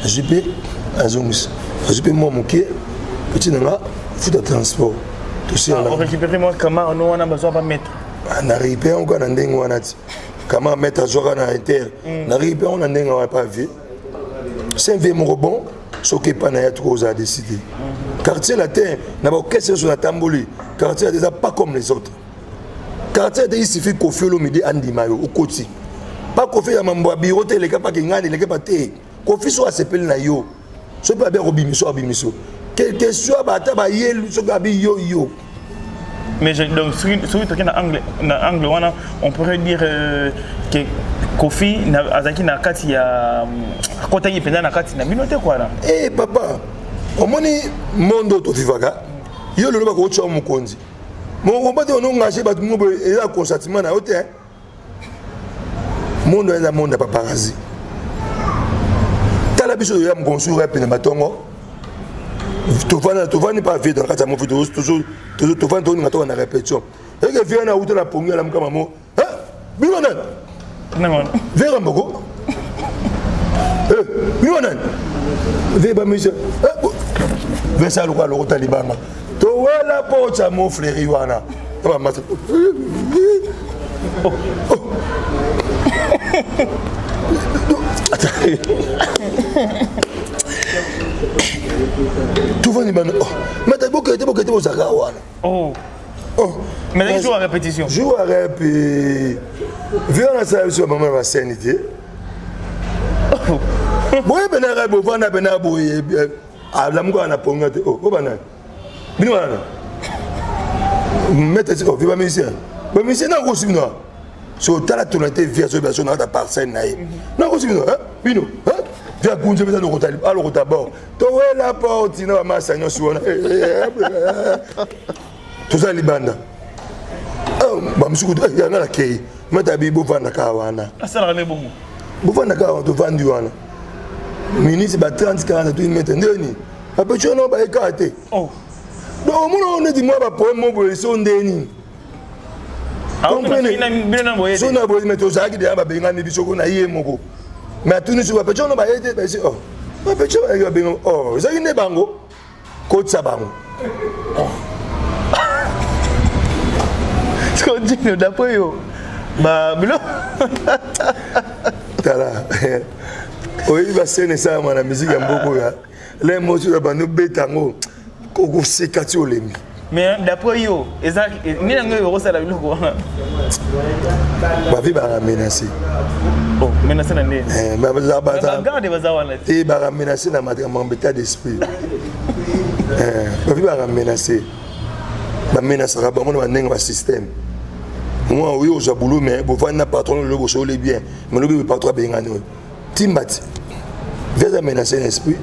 jupe azongus jupe moi mon pied petit nanga foot de transport tout ça on récupérer moi comment on a besoin pas mettre na récupérer encore na ndenge wana ti comment mettre jour na inter na récupérer on ndenge on pas vu c'est un mon bon ce qui pas na ya trop a décidé quartier latin na ba question sur la tamboli quartier déjà pas comme les autres quartier il suffit qu'on fait le midi andi mayo au côté pas qu'on fait un mambo bureau les gars pas ngani les gars pas té qu'on fait soit s'appelle na yo ce pas bien obimiso quelque soit ba ta ba yel so gabi yo mais donc sur angle on pourrait dire que Kofi azaki na kati ya kota yipenda na kati na binote quoi là papa omoni mondo to vivaga yo le ba ko tshwa mukonzi mon ba te on engagé ba tumo et la consentement na hôtel monde est un monde paparazzi. T'as l'habitude de me construire un matongo. Tu vas pas vite dans la carte toujours tu vas dans la répétition. Et que vient à où la pongue la maman. Hein? Bimanan. Non. Vers un bogo. Bimanan. Vers ba monsieur. Vers ça le roi le taliban. Tu vois la porte à mon frère Iwana. Tu vas ni bana. Mais t'as beaucoup été au Zagawana. Oh. Oh. Mais il joue à répétition. Joue à rep et... Vu on a ça sur maman ma sanité. Boy ben rep bo vana ben boy la muko na ponga te oh bana. Bino wana. Mettez ça viva musicien. Ba musicien na ko sibino. So tala tonalité via sur version na ta parcelle na. Na ko sibino hein? Bino hein? Via kunje beza no kotali alo kotabor. To we la porte na ma sanyo suona. Tout ça libanda. Ba msuku il y en a la kei. Meta bi bo vanda ka wana. Asala ne bongo. Bo vanda ka wana to vandi wana. Ministre ba 30 40 tout meta ndeni. Ba pecho no ba ekate. Oh. Do muno on dit moi ba poème mo bo so ndeni. Comprenez. So na bo meto zaki de ba benga ni bisoko na yé moko. Mais tout ni so ba pecho no ba yete ba si oh. Ba pecho ba benga oh, zaki ne bango. Ko tsa bango. Continue d'après yo. Bah bilo. Tala. Oui, va scène ça moi la musique en beaucoup là. Les mots sur la bande betango. Ko sekati olemi. Mais d'après yo, exact, ni nga yo ça la bilo ko. Ba vie ba menacer. Oh, menacer na ndé. Ba ba garde bazawana. Et ba menacer na mon état d'esprit. Ba vie ba menacer. Ba menacer ba mon ba système. Moi oui au boulot mais pour voir na patron le bosso les bien mais le patron bien ngani timbati vers menacer l'esprit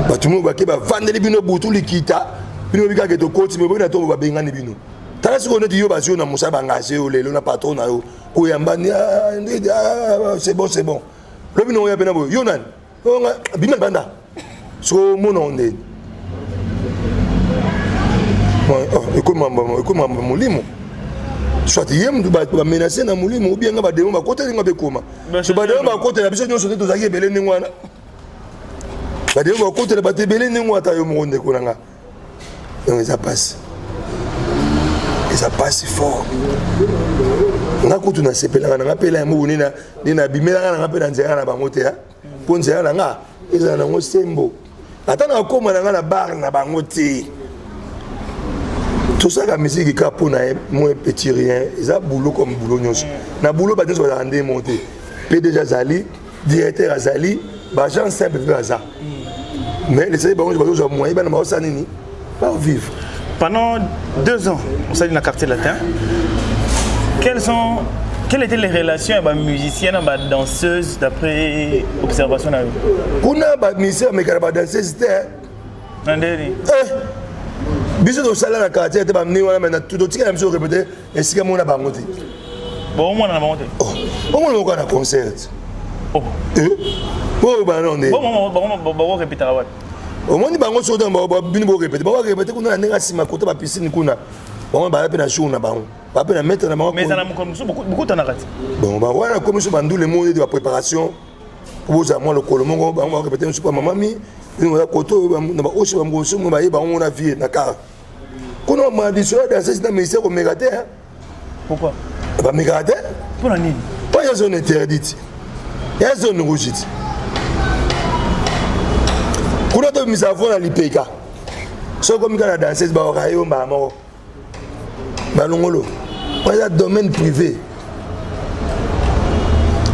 ba tout monde ba ke ba vendre les bino butu likita bino bika ke to coach mais bino to ba bengani bino tala siko neti yo ba sio na musa ba ngase o lelo na patron na yo ko yamba ni c'est bon le bino ya bena bo yo nan bima banda so mon onde écoute molimo soit yem du ba menacer na mulimo ou bien nga ba demo ba côté nga be koma so ba demo ba côté na biso nyoso to zaki belé ni ngwana ba demo ba côté ba te belé ni ngwana ta yo mo ndeko nga donc ça passe et ça passe fort nga kutu na sepela nga pela mo ni na bimela nga pela nzela na ba mote ha po nzela nga eza na ngo sembo ata na koma nga na bar na ba ngote. Tout ça, la musique est pour moi petit rien. Ils ont boulot comme boulot. Na boulot, bah nous on a monté. PDG Zali, directeur Zali, bah gens simple faire ça. Mais les séries, bah on va moyen, bah on va nini, pas vivre. Pendant 2 ans, au sein du quartier latin, quelles étaient les relations avec les musiciens, avec les danseuses, d'après observation? On a des musiciens, mais les danseuses, c'était. Biso to sala na quartier te ba mni wana mais na tout tika na biso répéter et sika mona bango te bon mona na bango te oh mona ko na concert oh bon ba non ne bon répéter wa o moni bango so dans ba bini bo répéter kuna na nga sima kota ba piscine kuna bon ba pe na show na bango ba pe na mettre na bango mais ça na beaucoup de nakati bon ba wana comme so bandu le monde de la préparation pour ça moi le colomongo ba on répéter sur maman mi nous avons koto na ba oshi ba ngoso mo ba yeba on a vie na car kono ma disura dans ce ministère au mégateur pourquoi ba mégateur pour la nini pas une zone interdite il y a une zone rouge kuna to misafo na lipeka so comme kana danseuse ba okayo ba mo ba longolo pas domaine privé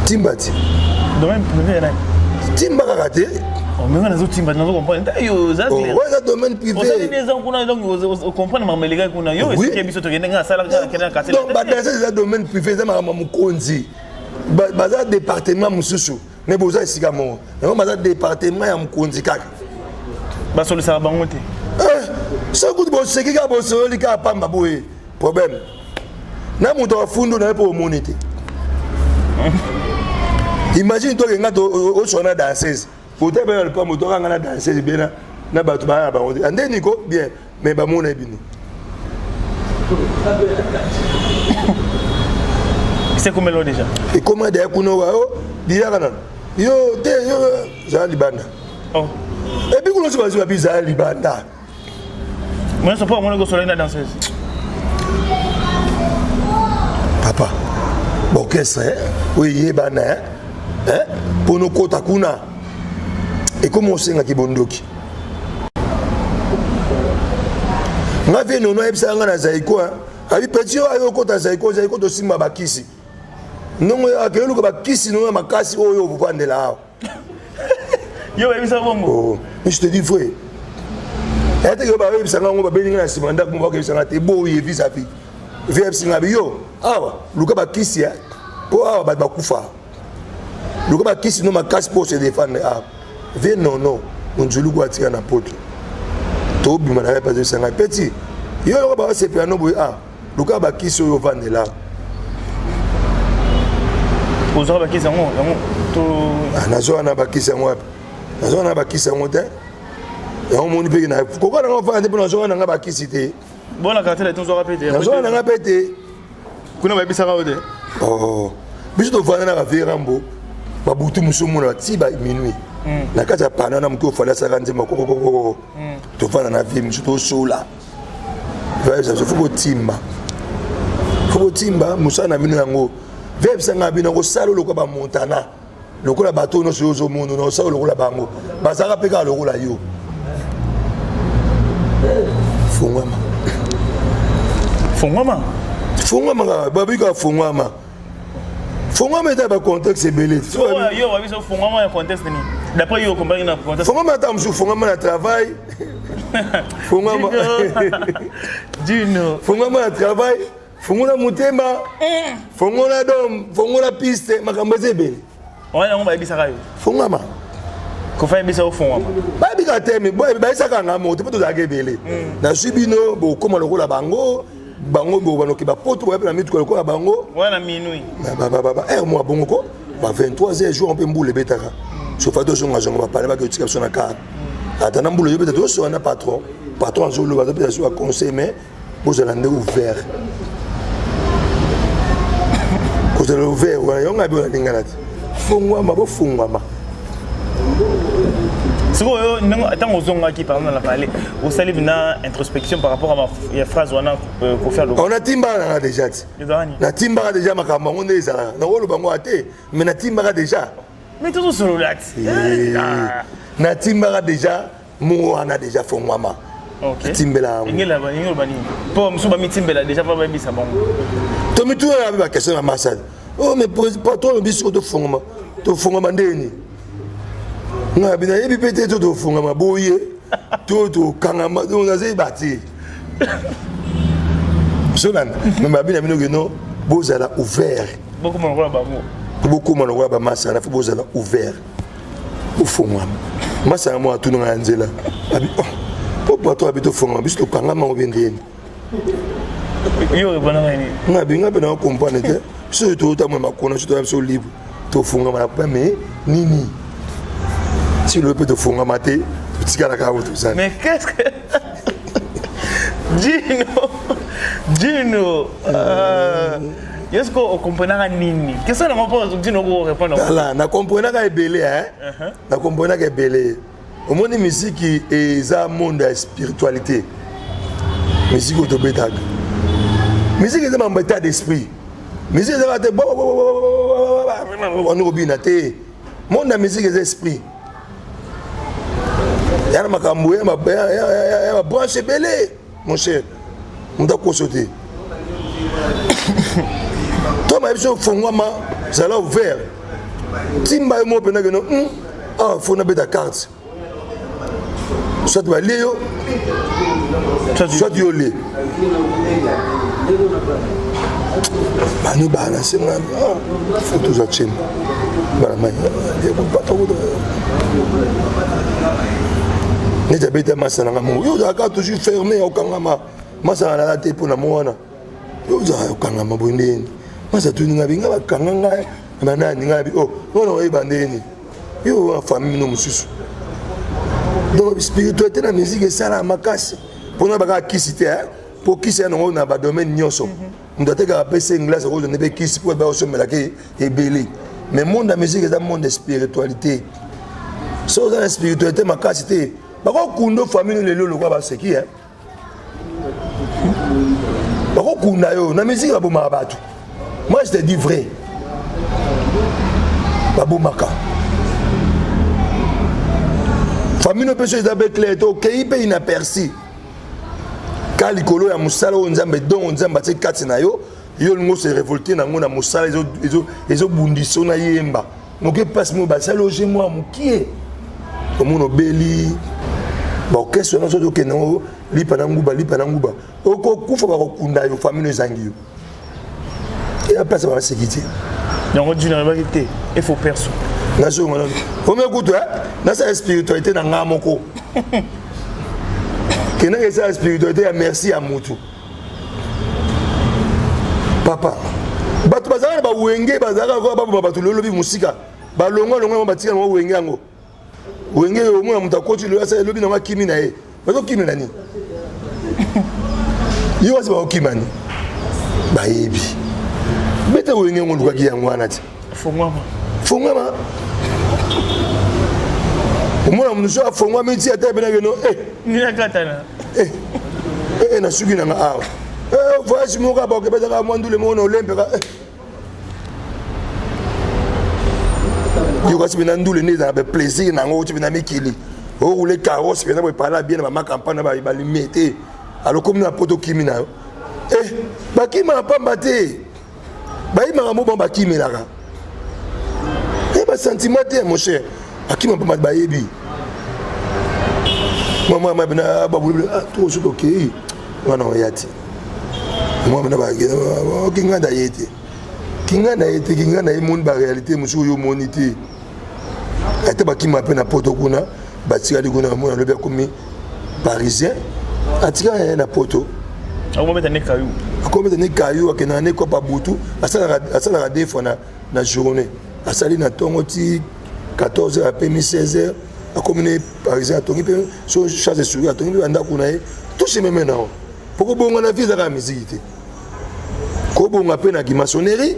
timbati domaine privé là timba karaté oh mais on a autres timba nous comprendre yo ça ouais ça domaine privé on a des gens qu'on donc on comprendre mais les gars qu'on a yo est-ce qu'il y a biso to ngena sala kana quartier donc ba danseuse ça domaine privé ça mama mukonzi ba za département mususu mais boza esika mo mais ba za département ya mukonzi kaka ba solo ça bango te ça coûte bon c'est qui a bon solo ka pamba boye problème na muto afundo na po monité. Imagine toi que tu as danseuse. Pour te faire le pas moto quand on danseuse bien na batu ba ba. Ande niko bien mais ba mona bino. C'est comme là déjà. Et comment d'ailleurs kuno wa dia kana. Yo te yo za libanda. Oh. Et puis kuno se va bizarre libanda. Moi je pas moi go solo na danseuse. Papa. Orchestre oui yebana hein pour nos kota kuna et comment on sait ngaki bondoki nga vie nono ayebisa nga na zaiko abi petit yo ayo kota zaiko to simba bakisi nongo akelu ko bakisi nono makasi oyo buvandela awo yo ayebisa bongo oh je te dis vrai ete yo ba ayebisa nga ngo ba beninga na simanda ko ba ayebisa nga te bo ye vis à vis vie ayebisa nga yo awa luka bakisi ya po awa ba kufa luka bakisi no makasi pour se défendre awa vie nono onjulu ko atika na poto to bima na pas de sanga petit yo ba se piano boy luka bakisi oyo vandela ozora bakisi yango to nazo na bakisi yango wapi nazo na bakisi yango te yango moni pe na koko na vande pe nazo na bakisi te bona cartel et ozora pété nazo na pété kuna ba bisaka ode oh biso to vanda na verambo ba butu musumu na ti ba minuit na kati ya pana na mtu ofala saka nzema koko to vanda na vie miso to sola va ça faut timba musana minu yango veb sanga bino ko salo lokwa ba montana lokola bato no sozo mundo no salo lokola bango bazaka peka lokola yo fungwama babika fungwama est dans contexte belé yo wa biso fungwama en contexte ni d'après yo comprendre na contexte fungwama ta musu fungwama na travail fungwama Dino fungwama na travail fungula mutema fungula dom fungula piste makambo zebele wana ngo bayibisaka yo fungama ko fa yibisa fungama babika teme boy bayisaka ngamo te poto zakebele na subino bo koma lokola bango bo banoki ba poto ba mitu lokola bango wana minui moi bongo ko ba 23h jour on peut mboule betaka so fa do zonga zonga ba parler ba ke tika sona ka atana mboule yo betata so na patron zolo ba betata so conseil mais vous allez ouvert vous allez ouvert on a bien lingana fungwama bo fungwama siko yo ndingo atango zonga ki par exemple la parler au salib na introspection par rapport à ma phrase wana pour faire le on a timba déjà na timba déjà makambo on est là na wolo bango até mais na timba déjà mais tout solo là na timba déjà mo ana déjà fungwama OK timbela ngela bani po msuba mitimbela déjà pas bisa bongo to mitu na question na massage oh mais patron biso to fungwama ndeni nga bina yebi pete to fungwama boye to kangama on a bati sonan mais bina bino que non bozala ouvert beaucoup mon roi bango beaucoup mon roi ba massage faut bozala ouvert au fungwama massage moi tout na nzela abi po patron habito fungwama biso kangama obendeni yo bona ngani nga binga bena comprendre te so to ta mo makona so to so libre to fungwama pa mais nini si le peut te fondre maté petit gars là tout ça mais qu'est-ce que Dino est-ce qu'on comprend nini qu'est-ce que on pose Dino pour répondre là na comprendre ka ebele na comprendre ka ebele au monde musique et ça monde de spiritualité musique auto betaga musique c'est un état d'esprit musique c'est te on obina te monde de musique c'est esprit yana makambo ya branche belé mon cher on doit consulter toi ma biso fongwama zala ouvert timba mo pena que non faut na beta carte soit ba leo soit yo le manu bana senga photo za chim bana mai pas trop ne tabeta masana ngamo yo za ka toujours fermé au kangama masana la te pona mwana yo za au kangama bondeni masa tu ninga binga ba kanganga bana ninga bi oh no e bandeni yo famille no mususu donc spiritualité na musique ça la makasi pona ba ka kisite pour kisi no na ba domaine nyoso ndote ka pesa inglaise ko ne be kisi pour ba osomela ke ebele mais monde la musique est un monde de spiritualité so dans la spiritualité makasi te bako kundo famille lelo lokwa ba seki bako kunda yo na musique ba boma batu moi je te dis vrai ba bomaka famille no peso d'abe clair to kei pe inaperçu Kalikolo ya musala onzambe don onzamba te kati na yo yo ngo se révolter na ngona musala ezo bundiso na yemba moke passe mo basala loger moi mukie omono beli ba okesho na soto kenango lipa na nguba oko kufa ba kokunda yo famille ezangi yo et la place va sécurité donc tu n'arrives pas quitter il faut perso na so ngona o me kuto na sa spiritualité na ngamoko kena esa spiritualité ya merci à mutu papa bato bazaka ba wenge bazaka ko ba bato lolobi musika ba longo batika mo wenge yango wenge yo mona mutakoti lo asa lobi na kimi na ye bato kimi nani yo wasi ba kimi nani ba yebi bete wenge ngo lukaki yango anati fongwama umona mnuso afongwa miti ata bena geno ni nakatana na sugi na awa voyage moka ba kebeza ka mwandule mo no lempe ka yo kasi bena ndule ne za be plaisir na ngo tu bena mikili o rouler carrosse bena ba parler bien na ma campagne ba limiter alors comme na poto kimi na ba kima pamba te ba ima mo ba kimi la ka ba sentiment te mon cher akima pamba ba yebi moi bena ba bulu tout c'est OK wana yati moi bena ba kinga da yete kinga na monde ba réalité musu yo monité ate ba kima pe na poto kuna ba tira de kuna mo na lobe comme parisien atika na poto ako metane kayu akena ne ko pa butu asala deux fois na journée asali na tongoti 14h après 16h a communé parisien atongi pe so chasse sur atongi pe anda kuna e tout se même na poko bonga na vie za musique ko bonga pe na maçonnerie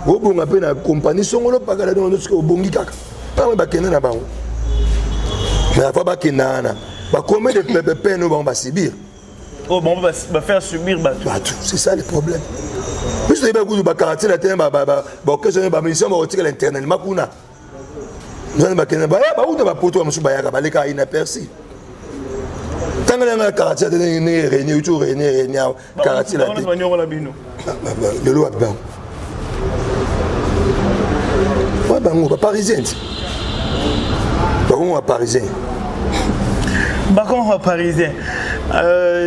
ko bonga pe na compagnie songolo pakala don ndo bongi kaka pa ba kena na bango mais fa ba kena na ba combien de peine on va subir bon va faire subir tout c'est ça le problème puis tu ba ku ba caractère la terre ba occasion ba mission ba otika l'internet makuna non ba kena ba uta ba poto musu ba yaka ba leka ina persi tanga na caractère de ne réunion tu réunion caractère la le loi ba ouais ba ngo ba parisien ba ngo parisien Bacon parisien.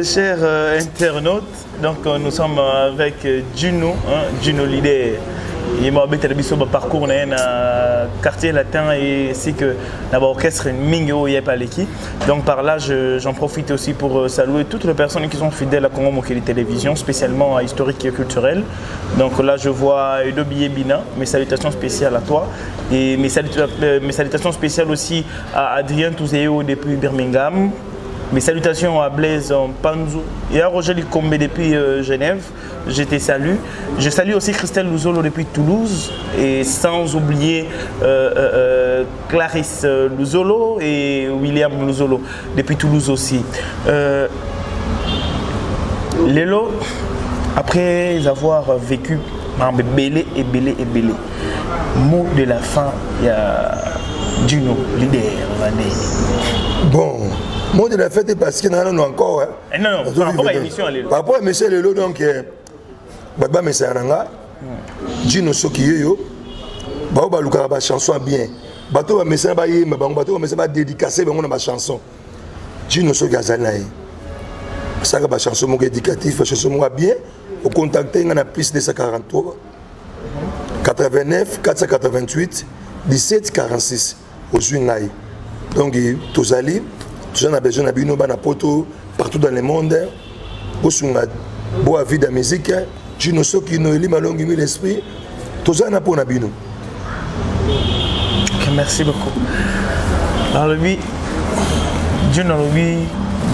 Chers internautes, donc nous sommes avec Juno, Juno Leader. Il m'a habité le parcours dans le quartier latin et ainsi que l'orchestre Mingo Yepaleki. Donc par là, j'en profite aussi pour saluer toutes les personnes qui sont fidèles à Congo Mokili Télévision, spécialement à Historique et Culturel. Donc là, je vois Edo Biyebina, mes salutations spéciales à toi. Et mes salutations spéciales aussi à Adrien Touzeo depuis Birmingham. Mes salutations à Blaise Panzou et à Roger Likombe depuis Genève. Je te salue. Je salue aussi Christelle Luzolo depuis Toulouse et sans oublier Clarisse Luzolo et William Luzolo depuis Toulouse aussi. Lélo, après avoir vécu belé, mot de la fin, il y a Juno, leader. Bon. Moi de la fête parce que non encore non par rapport à l'émission Lélo. Par rapport à monsieur Lélo donc baba monsieur Aranga Dino soki yo ba luka ba chanson bien bato ba monsieur ba yema ba bato ba monsieur ba dédicacer ba ngona ba chanson Dino soki azanaï ça ba chanson mo éducatif chanson mo bien au contacter ngana plus de 143 89 488 17 46 au Junai donc tozali on a besoin de poto partout dans le monde. On a beau vie de la musique. Tu ne sais qui nous élit malongue l'esprit. Tout ça n'a pas nabino. Merci beaucoup. Alors lui, Dieu n'a lui,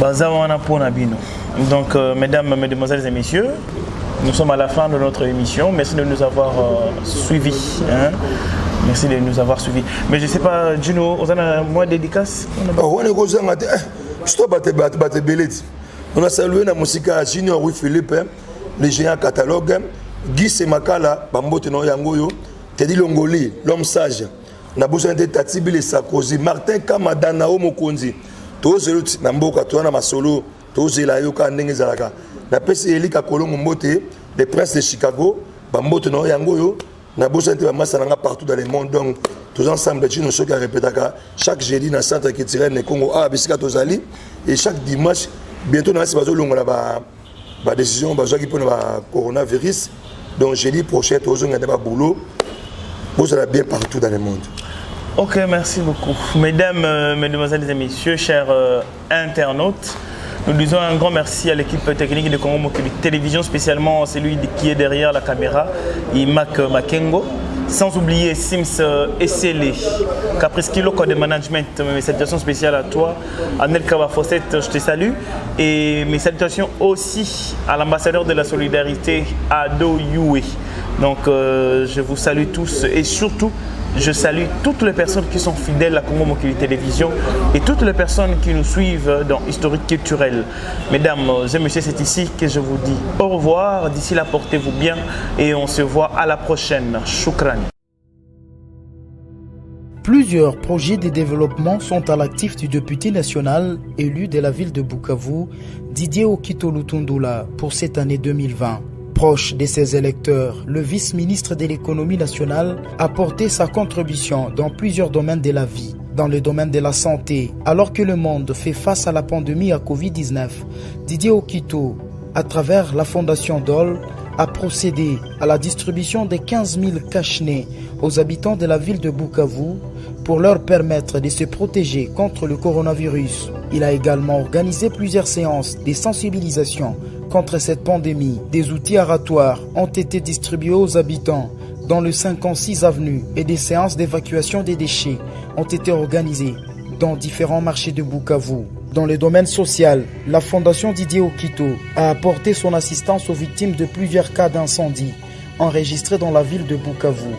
bazawana pour nabino. Donc mesdames, mesdemoiselles et messieurs, nous sommes à la fin de notre émission. Merci de nous avoir suivis. Merci de nous avoir suivis. Mais je ne sais pas, Juno, on a moins de dédicaces. On a salué la musique à Junior Louis Philippe, le géant catalogue, Guy Semakala, Bambote no Yangoyo, Teddy Longoli, l'homme sage, Nabouza de Tatibile Sarkozy, Martin Kamada, Naomo Konzi, Tozelut, Namboka, Toana Masolo, Tozela Yoka, Nengezalaka. na pesi Elika Kolongo Mbote, les princes de Chicago, Bambote no yangoyo, na bosante ba masananga partout dans le monde. Donc tous ensemble nous ceux qui répétent chaque jeudi dans centre qui tire le Congo a bisika tozali et chaque dimanche bientôt na bazo longola ba décision bazo qui pour le coronavirus. Donc jeudi prochain tozonga ba boulot. Vous allez bien partout dans le monde. Ok, merci beaucoup. Mesdames, mesdemoiselles et messieurs, chers internautes, nous disons un grand merci à l'équipe technique de Congo Mokili Télévision, spécialement celui qui est derrière la caméra, Imak Makengo. Sans oublier Sims Essele, Caprice Kilo, code de management. Mes salutations spéciales à toi, Anel Kawafosset, je te salue. Et mes salutations aussi à l'ambassadeur de la solidarité, Ado Yue. Donc je vous salue tous et surtout, je salue toutes les personnes qui sont fidèles à Congo Mokili Télévision et toutes les personnes qui nous suivent dans Historique Culturel. Mesdames et messieurs, c'est ici que je vous dis au revoir. D'ici là, portez-vous bien et on se voit à la prochaine. Shukran. Plusieurs projets de développement sont à l'actif du député national élu de la ville de Bukavu, Didier Okito Lutundula, pour cette année 2020. Proche de ses électeurs, le vice-ministre de l'économie nationale a porté sa contribution dans plusieurs domaines de la vie. Dans le domaine de la santé, alors que le monde fait face à la pandémie à Covid-19, Didier Okito, à travers la fondation DOL, a procédé à la distribution de 15 000 cache-nez aux habitants de la ville de Bukavu pour leur permettre de se protéger contre le coronavirus. Il a également organisé plusieurs séances de sensibilisation contre cette pandémie. Des outils aratoires ont été distribués aux habitants dans le 56 avenue et des séances d'évacuation des déchets ont été organisées dans différents marchés de Bukavu. Dans le domaine social, la fondation Didier Okito a apporté son assistance aux victimes de plusieurs cas d'incendie enregistrés dans la ville de Bukavu.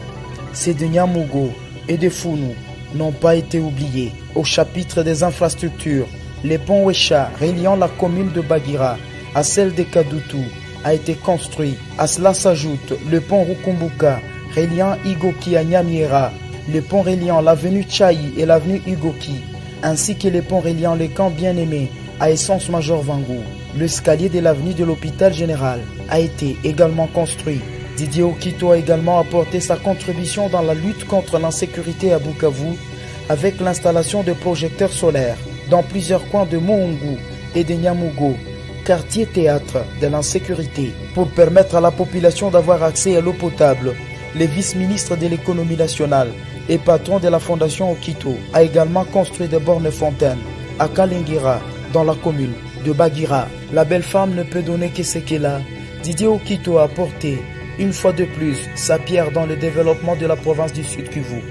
Ces de Nyamugo et de Founou n'ont pas été oubliés. Au chapitre des infrastructures, le pont Wesha reliant la commune de Bagira à celle de Kadutu a été construit. À cela s'ajoute le pont Rukumbuka reliant Igoki à Nyamiera, le pont reliant l'avenue Tchaï et l'avenue Igoki, ainsi que le pont reliant le camp Bien-Aimé à Essence Major Vangou. L'escalier de l'avenue de l'hôpital général a été également construit. Didier Okito a également apporté sa contribution dans la lutte contre l'insécurité à Bukavu avec l'installation de projecteurs solaires dans plusieurs coins de Moungu et de Nyamugo, quartier théâtre de l'insécurité, pour permettre à la population d'avoir accès à l'eau potable. Le vice-ministre de l'économie nationale et patron de la fondation Okito a également construit des bornes fontaines à Kalingira, dans la commune de Bagira. La belle femme ne peut donner que ce qu'elle a. Didier Okito a apporté une fois de plus sa pierre dans le développement de la province du Sud Kivu.